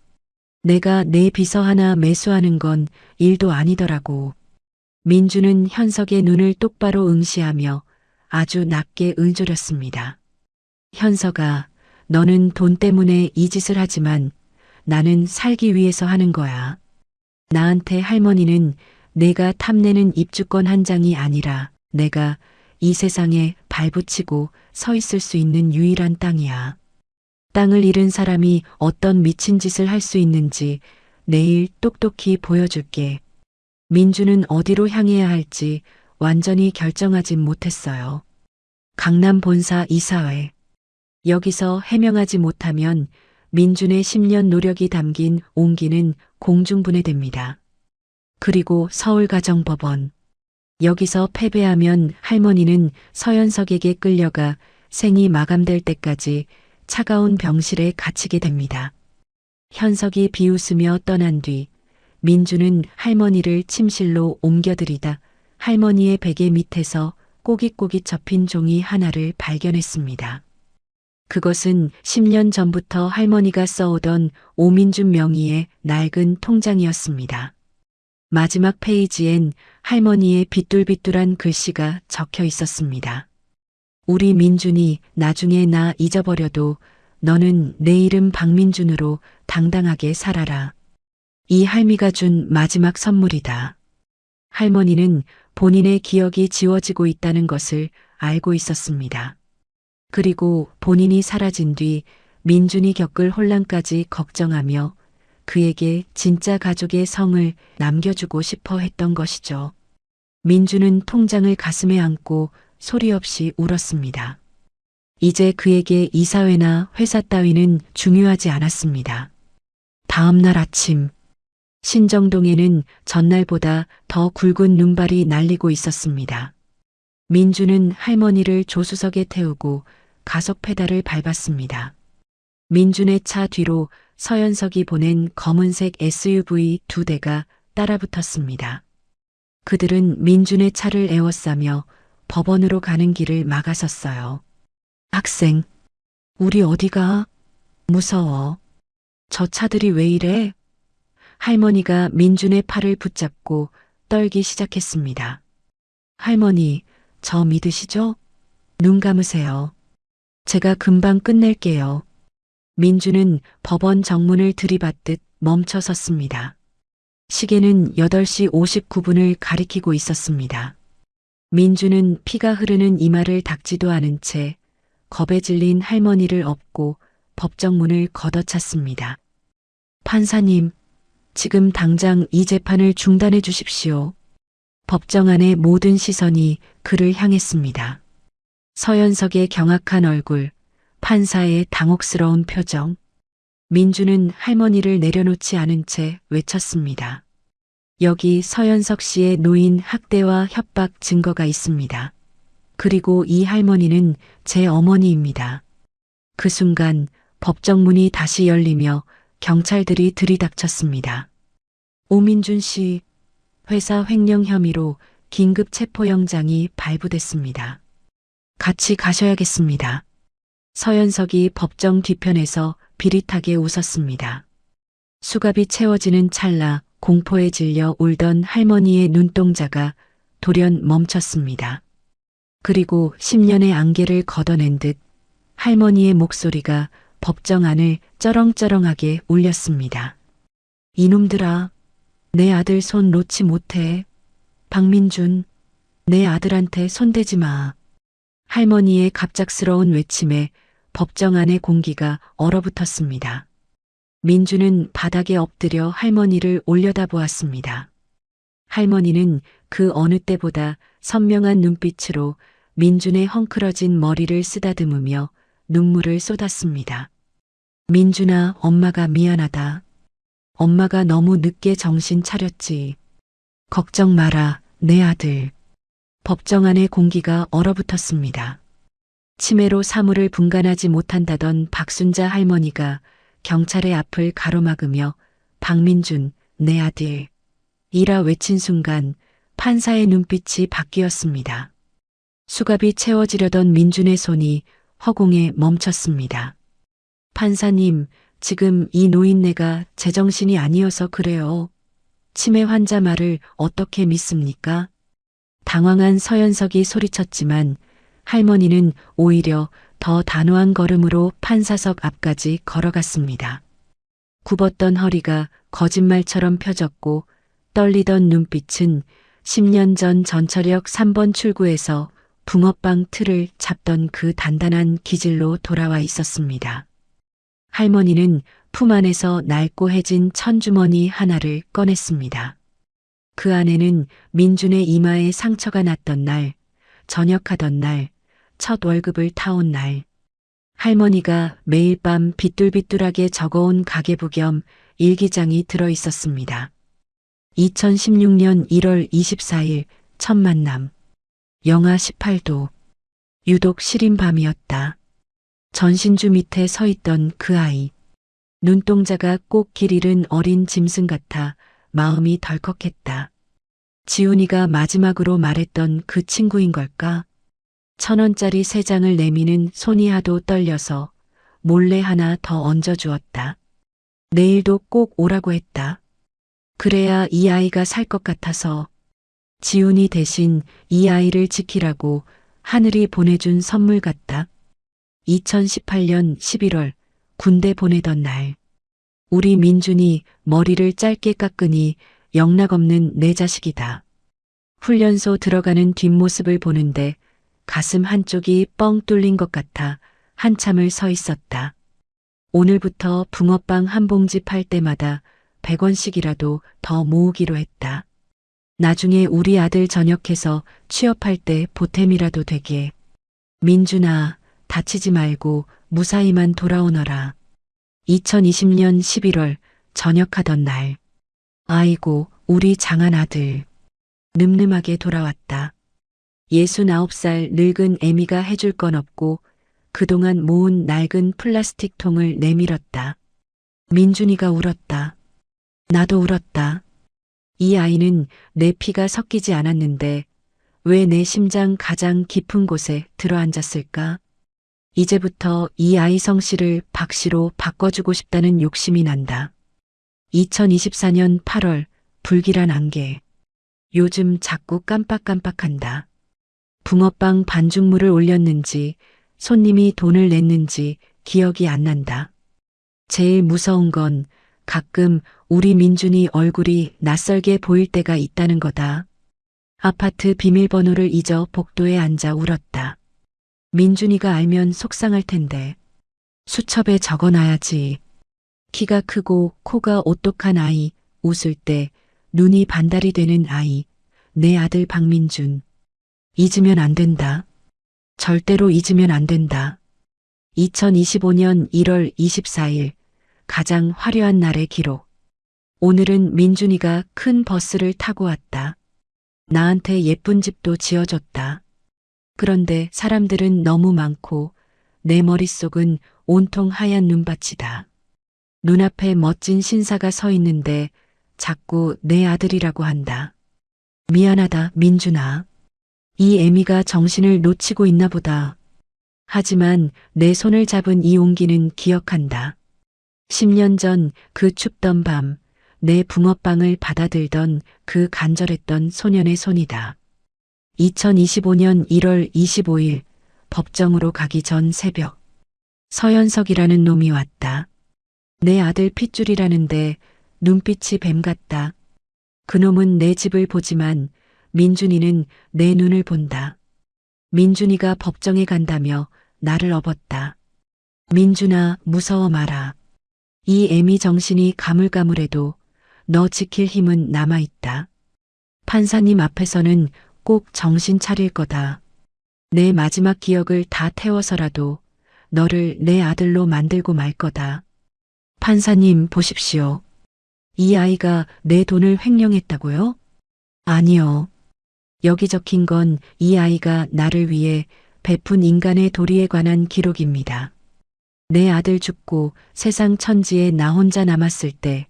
내가 내 비서 하나 매수하는 건 일도 아니더라고. 민주는 현석의 눈을 똑바로 응시하며 아주 낮게 을조렸습니다. 현석아, 너는 돈 때문에 이 짓을 하지만 나는 살기 위해서 하는 거야. 나한테 할머니는 내가 탐내는 입주권 한 장이 아니라 내가 이 세상에 발붙이고 서 있을 수 있는 유일한 땅이야. 땅을 잃은 사람이 어떤 미친 짓을 할 수 있는지 내일 똑똑히 보여줄게. 민주는 어디로 향해야 할지 완전히 결정하진 못했어요. 강남 본사 이사회. 여기서 해명하지 못하면 민준의 10년 노력이 담긴 온기는 공중분해됩니다. 그리고 서울가정법원. 여기서 패배하면 할머니는 서현석에게 끌려가 생이 마감될 때까지 차가운 병실에 갇히게 됩니다. 현석이 비웃으며 떠난 뒤 민주는 할머니를 침실로 옮겨들이다 할머니의 베개 밑에서 꼬깃꼬깃 접힌 종이 하나를 발견했습니다. 그것은 10년 전부터 할머니가 써오던 오민준 명의의 낡은 통장이었습니다. 마지막 페이지엔 할머니의 비뚤비뚤한 글씨가 적혀 있었습니다. 우리 민준이 나중에 나 잊어버려도 너는 내 이름 박민준으로 당당하게 살아라. 이 할미가 준 마지막 선물이다. 할머니는 본인의 기억이 지워지고 있다는 것을 알고 있었습니다. 그리고 본인이 사라진 뒤 민준이 겪을 혼란까지 걱정하며 그에게 진짜 가족의 성을 남겨주고 싶어 했던 것이죠. 민준은 통장을 가슴에 안고 소리 없이 울었습니다. 이제 그에게 이사회나 회사 따위는 중요하지 않았습니다. 다음 날 아침, 신정동에는 전날보다 더 굵은 눈발이 날리고 있었습니다. 민주는 할머니를 조수석에 태우고 가속 페달을 밟았습니다. 민준의 차 뒤로 서연석이 보낸 검은색 SUV 2대가 따라붙었습니다. 그들은 민준의 차를 에워싸며 법원으로 가는 길을 막아섰어요. 학생, 우리 어디가? 무서워. 저 차들이 왜 이래? 할머니가 민준의 팔을 붙잡고 떨기 시작했습니다. 할머니, 저 믿으시죠? 눈 감으세요. 제가 금방 끝낼게요. 민준은 법원 정문을 들이받듯 멈춰 섰습니다. 시계는 8시 59분을 가리키고 있었습니다. 민준은 피가 흐르는 이마를 닦지도 않은 채 겁에 질린 할머니를 업고 법정문을 걷어찼습니다. 판사님, 지금 당장 이 재판을 중단해 주십시오. 법정 안의 모든 시선이 그를 향했습니다. 서연석의 경악한 얼굴, 판사의 당혹스러운 표정. 민주는 할머니를 내려놓지 않은 채 외쳤습니다. 여기 서연석 씨의 노인 학대와 협박 증거가 있습니다. 그리고 이 할머니는 제 어머니입니다. 그 순간 법정문이 다시 열리며 경찰들이 들이닥쳤습니다. 오민준 씨, 회사 횡령 혐의로 긴급 체포영장이 발부됐습니다. 같이 가셔야겠습니다. 서연석이 법정 뒤편에서 비릿하게 웃었습니다. 수갑이 채워지는 찰나 공포에 질려 울던 할머니의 눈동자가 돌연 멈췄습니다. 그리고 10년의 안개를 걷어낸 듯 할머니의 목소리가 법정 안을 쩌렁쩌렁하게 울렸습니다. 이놈들아, 내 아들 손 놓지 못해. 박민준, 내 아들한테 손대지 마. 할머니의 갑작스러운 외침에 법정 안의 공기가 얼어붙었습니다. 민주는 바닥에 엎드려 할머니를 올려다보았습니다. 할머니는 그 어느 때보다 선명한 눈빛으로 민준의 헝클어진 머리를 쓰다듬으며 눈물을 쏟았습니다. 민준아, 엄마가 미안하다. 엄마가 너무 늦게 정신 차렸지. 걱정 마라, 내 아들. 법정 안의 공기가 얼어붙었습니다. 치매로 사물을 분간하지 못한다던 박순자 할머니가 경찰의 앞을 가로막으며 박민준, 내 아들. 이라 외친 순간 판사의 눈빛이 바뀌었습니다. 수갑이 채워지려던 민준의 손이 허공에 멈췄습니다. 판사님, 지금 이 노인네가 제정신이 아니어서 그래요. 치매 환자 말을 어떻게 믿습니까? 당황한 서연석이 소리쳤지만 할머니는 오히려 더 단호한 걸음으로 판사석 앞까지 걸어갔습니다. 굽었던 허리가 거짓말처럼 펴졌고 떨리던 눈빛은 10년 전 전철역 3번 출구에서 붕어빵 틀을 잡던 그 단단한 기질로 돌아와 있었습니다. 할머니는 품 안에서 낡고 해진 천주머니 하나를 꺼냈습니다. 그 안에는 민준의 이마에 상처가 났던 날, 전역하던 날, 첫 월급을 타온 날, 할머니가 매일 밤 비뚤비뚤하게 적어온 가계부 겸 일기장이 들어 있었습니다. 2016년 1월 24일 첫 만남. 영하 18도. 유독 시린 밤이었다. 전신주 밑에 서 있던 그 아이. 눈동자가 꼭 길 잃은 어린 짐승 같아 마음이 덜컥했다. 지훈이가 마지막으로 말했던 그 친구인 걸까? 1,000원짜리 3장을 내미는 손이 하도 떨려서 몰래 하나 더 얹어주었다. 내일도 꼭 오라고 했다. 그래야 이 아이가 살 것 같아서. 지훈이 대신 이 아이를 지키라고 하늘이 보내준 선물 같다. 2018년 11월 군대 보내던 날. 우리 민준이 머리를 짧게 깎으니 영락없는 내 자식이다. 훈련소 들어가는 뒷모습을 보는데 가슴 한쪽이 뻥 뚫린 것 같아 한참을 서 있었다. 오늘부터 붕어빵 한 봉지 팔 때마다 100원씩이라도 더 모으기로 했다. 나중에 우리 아들 전역해서 취업할 때 보탬이라도 되게. 민준아, 다치지 말고 무사히만 돌아오너라. 2020년 11월 전역하던 날. 아이고, 우리 장한 아들. 늠름하게 돌아왔다. 69살 늙은 애미가 해줄 건 없고 그동안 모은 낡은 플라스틱 통을 내밀었다. 민준이가 울었다. 나도 울었다. 이 아이는 내 피가 섞이지 않았는데 왜 내 심장 가장 깊은 곳에 들어앉았을까? 이제부터 이 아이 성씨를 박씨로 바꿔주고 싶다는 욕심이 난다. 2024년 8월 불길한 안개. 요즘 자꾸 깜빡깜빡한다. 붕어빵 반죽물을 올렸는지 손님이 돈을 냈는지 기억이 안 난다. 제일 무서운 건 가끔 우리 민준이 얼굴이 낯설게 보일 때가 있다는 거다. 아파트 비밀번호를 잊어 복도에 앉아 울었다. 민준이가 알면 속상할 텐데. 수첩에 적어놔야지. 키가 크고 코가 오똑한 아이, 웃을 때 눈이 반달이 되는 아이, 내 아들 박민준. 잊으면 안 된다. 절대로 잊으면 안 된다. 2025년 1월 24일 가장 화려한 날의 기록. 오늘은 민준이가 큰 버스를 타고 왔다. 나한테 예쁜 집도 지어줬다. 그런데 사람들은 너무 많고 내 머릿속은 온통 하얀 눈밭이다. 눈앞에 멋진 신사가 서 있는데 자꾸 내 아들이라고 한다. 미안하다, 민준아. 이 애미가 정신을 놓치고 있나 보다. 하지만 내 손을 잡은 이 온기는 기억한다. 10년 전 그 춥던 밤, 내 붕어빵을 받아들던 그 간절했던 소년의 손이다. 2025년 1월 25일 법정으로 가기 전 새벽. 서현석이라는 놈이 왔다. 내 아들 핏줄이라는데 눈빛이 뱀 같다. 그놈은 내 집을 보지만 민준이는 내 눈을 본다. 민준이가 법정에 간다며 나를 업었다. 민준아, 무서워 마라. 이 애미 정신이 가물가물해도 너 지킬 힘은 남아있다. 판사님 앞에서는 꼭 정신 차릴 거다. 내 마지막 기억을 다 태워서라도 너를 내 아들로 만들고 말 거다. 판사님 보십시오. 이 아이가 내 돈을 횡령했다고요? 아니요. 여기 적힌 건 이 아이가 나를 위해 베푼 인간의 도리에 관한 기록입니다. 내 아들 죽고 세상 천지에 나 혼자 남았을 때,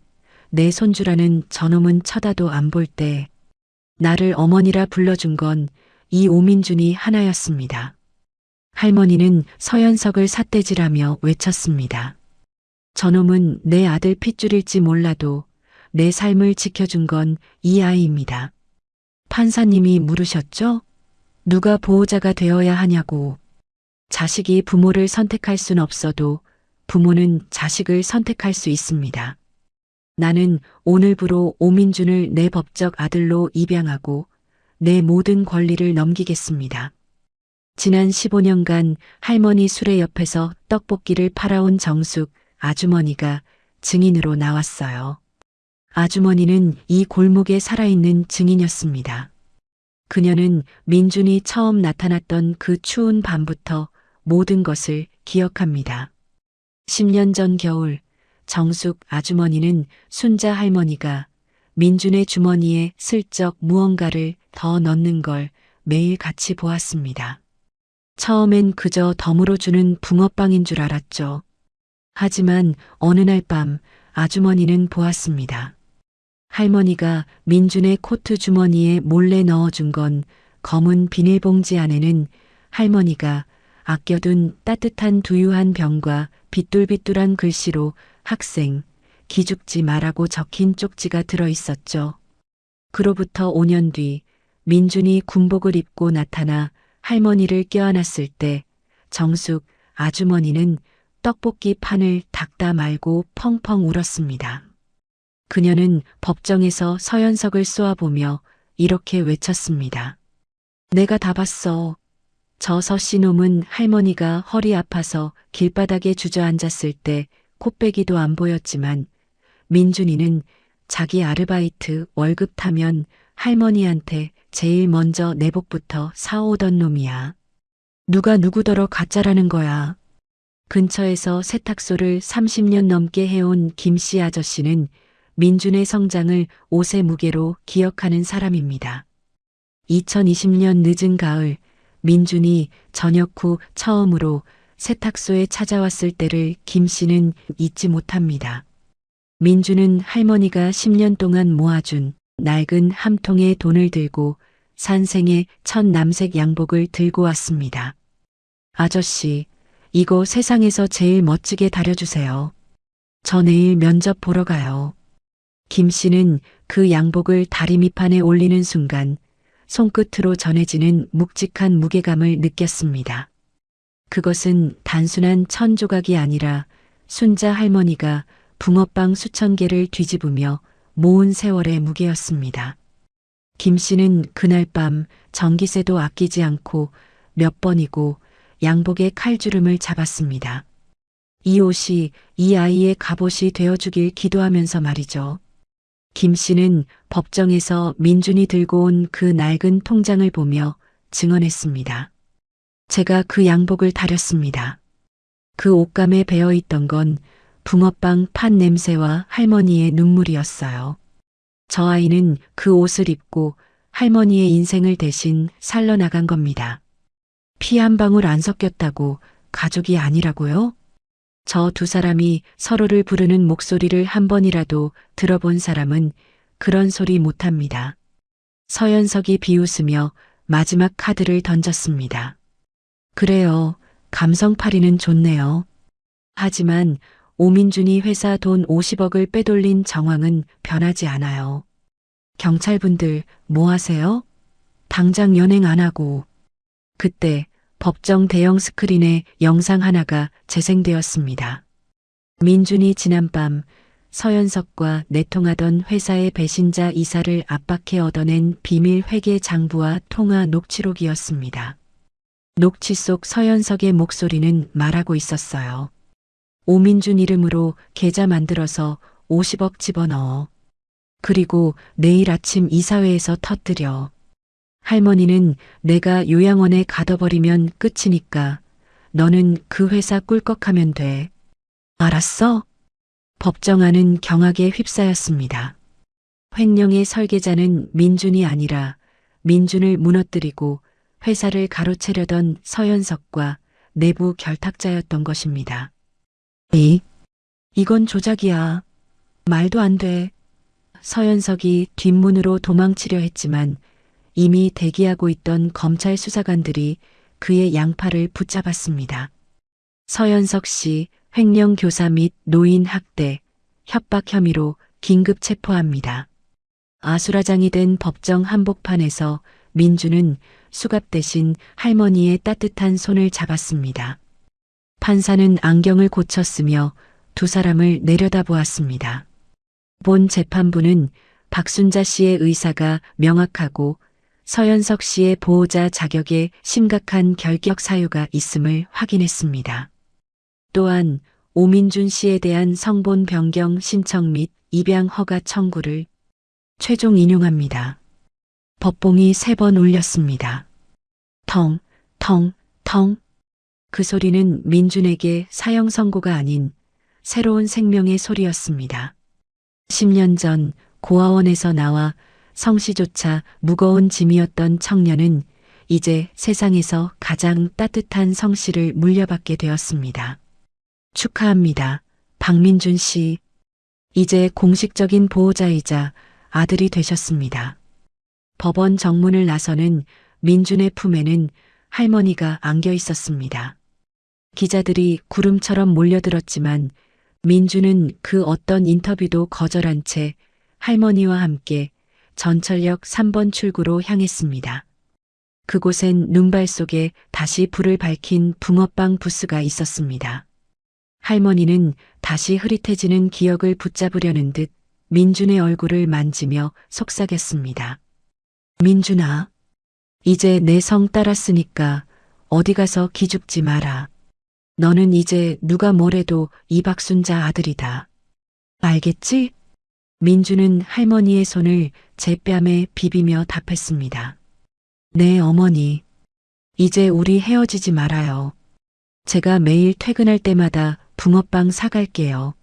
내 손주라는 저놈은 쳐다도 안 볼 때, 나를 어머니라 불러준 건 이 오민준이 하나였습니다. 할머니는 서현석을 삿대질하며 외쳤습니다. 저놈은 내 아들 핏줄일지 몰라도 내 삶을 지켜준 건 이 아이입니다. 판사님이 물으셨죠? 누가 보호자가 되어야 하냐고. 자식이 부모를 선택할 순 없어도 부모는 자식을 선택할 수 있습니다. 나는 오늘부로 오민준을 내 법적 아들로 입양하고 내 모든 권리를 넘기겠습니다. 지난 15년간 할머니 수레 옆에서 떡볶이를 팔아온 정숙 아주머니가 증인으로 나왔어요. 아주머니는 이 골목에 살아있는 증인이었습니다. 그녀는 민준이 처음 나타났던 그 추운 밤부터 모든 것을 기억합니다. 10년 전 겨울 정숙 아주머니는 순자 할머니가 민준의 주머니에 슬쩍 무언가를 더 넣는 걸 매일 같이 보았습니다. 처음엔 그저 덤으로 주는 붕어빵인 줄 알았죠. 하지만 어느 날 밤 아주머니는 보았습니다. 할머니가 민준의 코트 주머니에 몰래 넣어준 건 검은 비닐봉지 안에는 할머니가 아껴둔 따뜻한 두유한 병과 비뚤비뚤한 글씨로 학생, 기죽지 마라고 적힌 쪽지가 들어 있었죠. 그로부터 5년 뒤 민준이 군복을 입고 나타나 할머니를 껴안았을 때 정숙 아주머니는 떡볶이 판을 닦다 말고 펑펑 울었습니다. 그녀는 법정에서 서연석을 쏘아보며 이렇게 외쳤습니다. 내가 다 봤어. 저 서씨 놈은 할머니가 허리 아파서 길바닥에 주저앉았을 때 코빼기도 안 보였지만 민준이는 자기 아르바이트 월급 타면 할머니한테 제일 먼저 내복부터 사오던 놈이야. 누가 누구더러 가짜라는 거야. 근처에서 세탁소를 30년 넘게 해온 김씨 아저씨는 민준의 성장을 옷의 무게로 기억하는 사람입니다. 2020년 늦은 가을, 민준이 저녁 후 처음으로 세탁소에 찾아왔을 때를 김씨는 잊지 못합니다. 민준은 할머니가 10년 동안 모아준 낡은 함통에 돈을 들고 산생의 첫 남색 양복을 들고 왔습니다. 아저씨, 이거 세상에서 제일 멋지게 다려주세요. 저 내일 면접 보러 가요. 김 씨는 그 양복을 다리 밑판에 올리는 순간 손끝으로 전해지는 묵직한 무게감을 느꼈습니다. 그것은 단순한 천 조각이 아니라 순자 할머니가 붕어빵 수천 개를 뒤집으며 모은 세월의 무게였습니다. 김 씨는 그날 밤 전기세도 아끼지 않고 몇 번이고 양복의 칼주름을 잡았습니다. 이 옷이 이 아이의 갑옷이 되어주길 기도하면서 말이죠. 김 씨는 법정에서 민준이 들고 온 그 낡은 통장을 보며 증언했습니다. 제가 그 양복을 다렸습니다. 그 옷감에 배어있던 건 붕어빵 판 냄새와 할머니의 눈물이었어요. 저 아이는 그 옷을 입고 할머니의 인생을 대신 살려나간 겁니다. 피 한 방울 안 섞였다고 가족이 아니라고요? 저 두 사람이 서로를 부르는 목소리를 한 번이라도 들어본 사람은 그런 소리 못합니다. 서연석이 비웃으며 마지막 카드를 던졌습니다. 그래요. 감성파리는 좋네요. 하지만 오민준이 회사 돈 50억을 빼돌린 정황은 변하지 않아요. 경찰분들 뭐 하세요? 당장 연행 안 하고. 그때 법정 대형 스크린에 영상 하나가 재생되었습니다. 민준이 지난밤 서연석과 내통하던 회사의 배신자 이사를 압박해 얻어낸 비밀 회계 장부와 통화 녹취록이었습니다. 녹취 속 서연석의 목소리는 말하고 있었어요. 오민준 이름으로 계좌 만들어서 50억 집어넣어. 그리고 내일 아침 이사회에서 터뜨려. 할머니는 내가 요양원에 가둬버리면 끝이니까 너는 그 회사 꿀꺽하면 돼. 알았어? 법정 안은 경악에 휩싸였습니다. 횡령의 설계자는 민준이 아니라 민준을 무너뜨리고 회사를 가로채려던 서연석과 내부 결탁자였던 것입니다. 이건 조작이야. 말도 안 돼. 서연석이 뒷문으로 도망치려 했지만 이미 대기하고 있던 검찰 수사관들이 그의 양팔을 붙잡았습니다. 서연석 씨 횡령 교사 및 노인 학대, 협박 혐의로 긴급 체포합니다. 아수라장이 된 법정 한복판에서 민주는 수갑 대신 할머니의 따뜻한 손을 잡았습니다. 판사는 안경을 고쳤으며 두 사람을 내려다보았습니다. 본 재판부는 박순자 씨의 의사가 명확하고 서연석 씨의 보호자 자격에 심각한 결격 사유가 있음을 확인했습니다. 또한 오민준 씨에 대한 성본 변경 신청 및 입양 허가 청구를 최종 인용합니다. 법봉이 3번 울렸습니다. 텅, 텅, 텅. 그 소리는 민준에게 사형 선고가 아닌 새로운 생명의 소리였습니다. 10년 전 고아원에서 나와 성씨조차 무거운 짐이었던 청년은 이제 세상에서 가장 따뜻한 성씨를 물려받게 되었습니다. 축하합니다. 박민준 씨. 이제 공식적인 보호자이자 아들이 되셨습니다. 법원 정문을 나서는 민준의 품에는 할머니가 안겨 있었습니다. 기자들이 구름처럼 몰려들었지만 민준은 그 어떤 인터뷰도 거절한 채 할머니와 함께 전철역 3번 출구로 향했습니다. 그곳엔 눈발 속에 다시 불을 밝힌 붕어빵 부스가 있었습니다. 할머니는 다시 흐릿해지는 기억을 붙잡으려는 듯 민준의 얼굴을 만지며 속삭였습니다. 민준아, 이제 내 성 따랐으니까 어디 가서 기죽지 마라. 너는 이제 누가 뭐래도 이박순자 아들이다. 알겠지? 민주는 할머니의 손을 제 뺨에 비비며 답했습니다. 네, 어머니. 이제 우리 헤어지지 말아요. 제가 매일 퇴근할 때마다 붕어빵 사갈게요.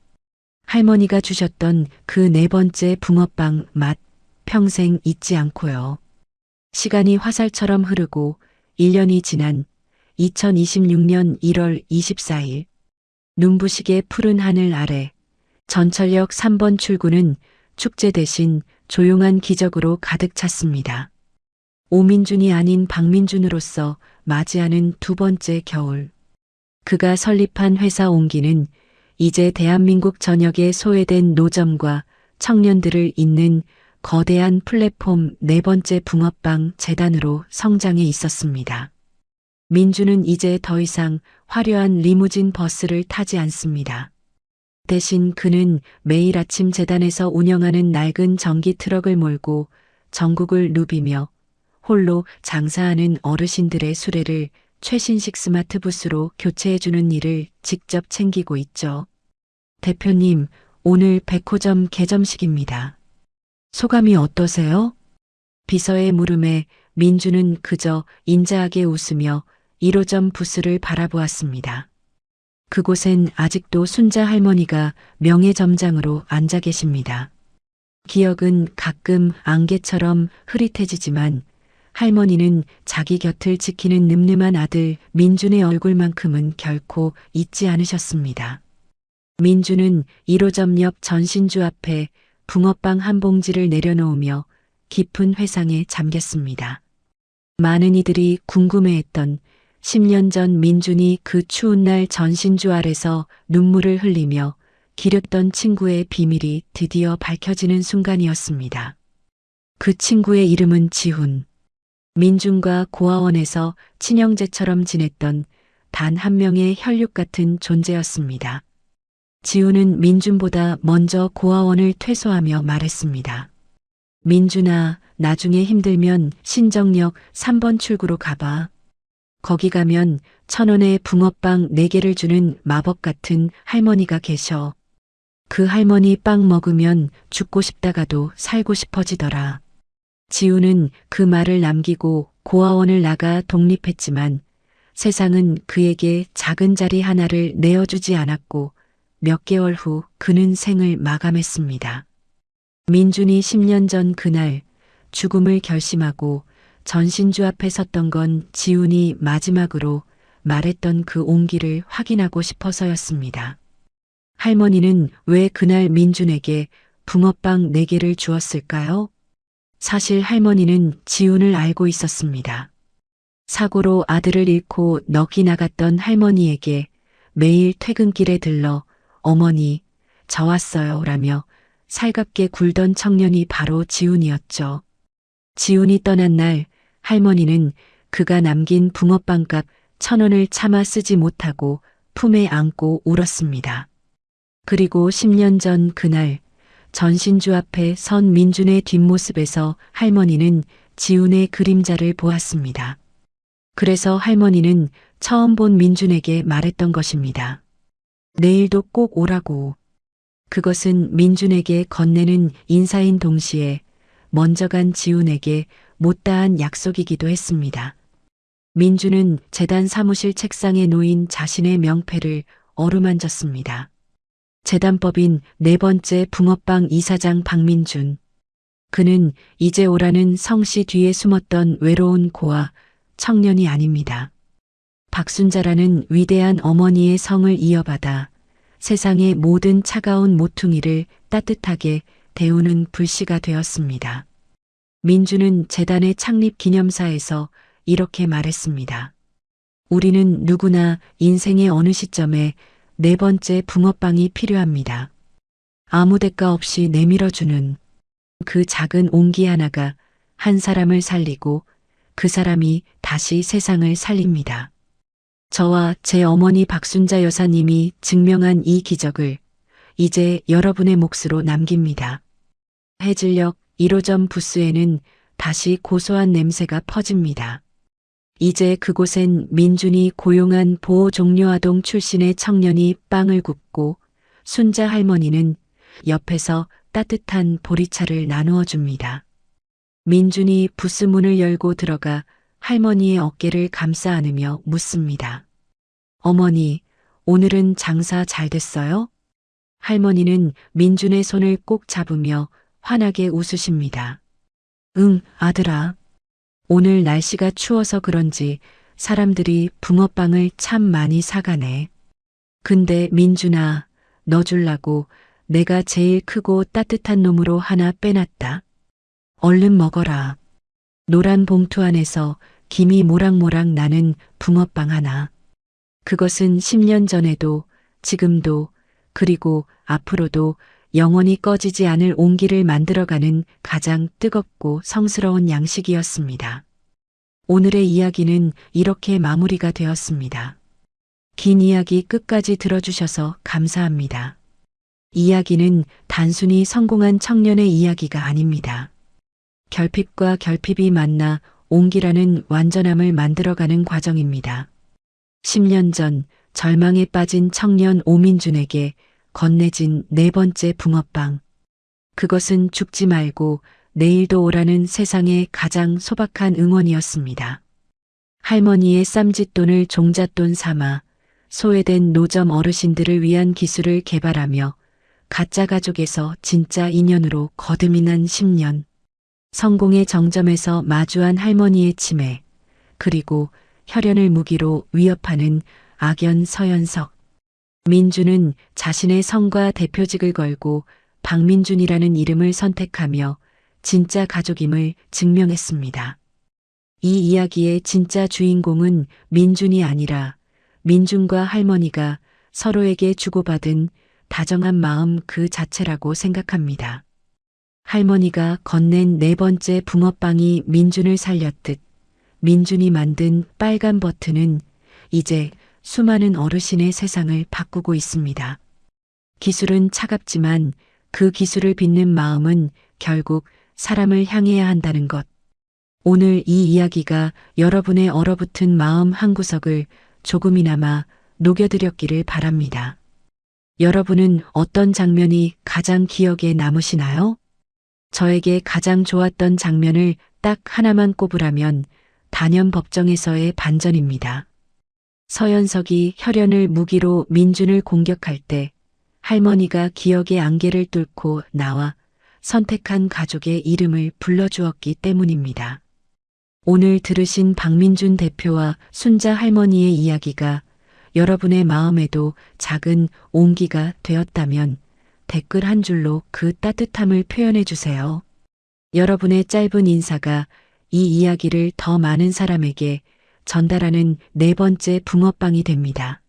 할머니가 주셨던 그 네 번째 붕어빵 맛 평생 잊지 않고요. 시간이 화살처럼 흐르고 1년이 지난 2026년 1월 24일 눈부시게 푸른 하늘 아래 전철역 3번 출구는 축제 대신 조용한 기적으로 가득 찼습니다. 오민준이 아닌 박민준으로서 맞이하는 두 번째 겨울. 그가 설립한 회사 옹기는 이제 대한민국 전역에 소외된 노점과 청년들을 잇는 거대한 플랫폼 네 번째 붕어빵 재단으로 성장해 있었습니다. 민주는 이제 더 이상 화려한 리무진 버스를 타지 않습니다. 대신 그는 매일 아침 재단에서 운영하는 낡은 전기 트럭을 몰고 전국을 누비며 홀로 장사하는 어르신들의 수레를 최신식 스마트 부스로 교체해주는 일을 직접 챙기고 있죠. 대표님, 오늘 백호점 개점식입니다. 소감이 어떠세요? 비서의 물음에 민주는 그저 인자하게 웃으며 1호점 부스를 바라보았습니다. 그곳엔 아직도 순자 할머니가 명예점장으로 앉아 계십니다. 기억은 가끔 안개처럼 흐릿해지지만 할머니는 자기 곁을 지키는 늠름한 아들 민준의 얼굴만큼은 결코 잊지 않으셨습니다. 민준은 1호점 옆 전신주 앞에 붕어빵 한 봉지를 내려놓으며 깊은 회상에 잠겼습니다. 많은 이들이 궁금해했던 10년 전 민준이 그 추운 날 전신주 아래서 눈물을 흘리며 기렸던 친구의 비밀이 드디어 밝혀지는 순간이었습니다. 그 친구의 이름은 지훈. 민준과 고아원에서 친형제처럼 지냈던 단 한 명의 혈육 같은 존재였습니다. 지훈은 민준보다 먼저 고아원을 퇴소하며 말했습니다. 민준아, 나중에 힘들면 신정역 3번 출구로 가봐. 거기 가면 1,000원에 붕어빵 4개를 주는 마법 같은 할머니가 계셔. 그 할머니 빵 먹으면 죽고 싶다가도 살고 싶어지더라. 지우는 그 말을 남기고 고아원을 나가 독립했지만 세상은 그에게 작은 자리 하나를 내어주지 않았고 몇 개월 후 그는 생을 마감했습니다. 민준이 10년 전 그날 죽음을 결심하고 전신주 앞에 섰던 건 지훈이 마지막으로 말했던 그 온기를 확인하고 싶어서였습니다. 할머니는 왜 그날 민준에게 붕어빵 4개를 주었을까요? 사실 할머니는 지훈을 알고 있었습니다. 사고로 아들을 잃고 넋이 나갔던 할머니에게 매일 퇴근길에 들러 어머니, 저 왔어요 라며 살갑게 굴던 청년이 바로 지훈이었죠. 지훈이 떠난 날 할머니는 그가 남긴 붕어빵값 1,000원을 차마 쓰지 못하고 품에 안고 울었습니다. 그리고 10년 전 그날 전신주 앞에 선 민준의 뒷모습에서 할머니는 지훈의 그림자를 보았습니다. 그래서 할머니는 처음 본 민준에게 말했던 것입니다. 내일도 꼭 오라고. 그것은 민준에게 건네는 인사인 동시에 먼저 간 지훈에게 못다한 약속이기도 했습니다. 민준은 재단 사무실 책상에 놓인 자신의 명패를 어루만졌습니다. 재단법인 네 번째 붕어빵 이사장 박민준. 그는 이제 오라는 성씨 뒤에 숨었던 외로운 고아 청년이 아닙니다. 박순자라는 위대한 어머니의 성을 이어받아 세상의 모든 차가운 모퉁이를 따뜻하게 데우는 불씨가 되었습니다. 민주는 재단의 창립 기념사에서 이렇게 말했습니다. 우리는 누구나 인생의 어느 시점에 네 번째 붕어빵이 필요합니다. 아무 대가 없이 내밀어주는 그 작은 온기 하나가 한 사람을 살리고 그 사람이 다시 세상을 살립니다. 저와 제 어머니 박순자 여사님이 증명한 이 기적을 이제 여러분의 몫으로 남깁니다. 해질녘 1호점 부스에는 다시 고소한 냄새가 퍼집니다. 이제 그곳엔 민준이 고용한 보호종료아동 출신의 청년이 빵을 굽고 순자 할머니는 옆에서 따뜻한 보리차를 나누어 줍니다. 민준이 부스 문을 열고 들어가 할머니의 어깨를 감싸 안으며 묻습니다. 어머니, 오늘은 장사 잘 됐어요? 할머니는 민준의 손을 꼭 잡으며 환하게 웃으십니다. 응, 아들아. 오늘 날씨가 추워서 그런지 사람들이 붕어빵을 참 많이 사가네. 근데 민준아, 너 줄라고 내가 제일 크고 따뜻한 놈으로 하나 빼놨다. 얼른 먹어라. 노란 봉투 안에서 김이 모락모락 나는 붕어빵 하나. 그것은 10년 전에도 지금도 그리고 앞으로도 영원히 꺼지지 않을 온기를 만들어가는 가장 뜨겁고 성스러운 양식이었습니다. 오늘의 이야기는 이렇게 마무리가 되었습니다. 긴 이야기 끝까지 들어주셔서 감사합니다. 이야기는 단순히 성공한 청년의 이야기가 아닙니다. 결핍과 결핍이 만나 온기라는 완전함을 만들어가는 과정입니다. 10년 전 절망에 빠진 청년 오민준에게 건네진 네 번째 붕어빵. 그것은 죽지 말고 내일도 오라는 세상의 가장 소박한 응원이었습니다. 할머니의 쌈짓돈을 종잣돈 삼아 소외된 노점 어르신들을 위한 기술을 개발하며 가짜 가족에서 진짜 인연으로 거듭이 난 10년. 성공의 정점에서 마주한 할머니의 치매, 그리고 혈연을 무기로 위협하는 악연 서연석. 민준은 자신의 성과 대표직을 걸고 박민준이라는 이름을 선택하며 진짜 가족임을 증명했습니다. 이 이야기의 진짜 주인공은 민준이 아니라 민준과 할머니가 서로에게 주고받은 다정한 마음 그 자체라고 생각합니다. 할머니가 건넨 네 번째 붕어빵이 민준을 살렸듯 민준이 만든 빨간 버튼은 이제 수많은 어르신의 세상을 바꾸고 있습니다. 기술은 차갑지만 그 기술을 빚는 마음은 결국 사람을 향해야 한다는 것. 오늘 이 이야기가 여러분의 얼어붙은 마음 한구석을 조금이나마 녹여드렸기를 바랍니다. 여러분은 어떤 장면이 가장 기억에 남으시나요? 저에게 가장 좋았던 장면을 딱 하나만 꼽으라면 단연법정에서의 반전입니다. 서연석이 혈연을 무기로 민준을 공격할 때 할머니가 기억의 안개를 뚫고 나와 선택한 가족의 이름을 불러주었기 때문입니다. 오늘 들으신 박민준 대표와 순자 할머니의 이야기가 여러분의 마음에도 작은 온기가 되었다면 댓글 한 줄로 그 따뜻함을 표현해 주세요. 여러분의 짧은 인사가 이 이야기를 더 많은 사람에게 전달하는 네 번째 붕어빵이 됩니다.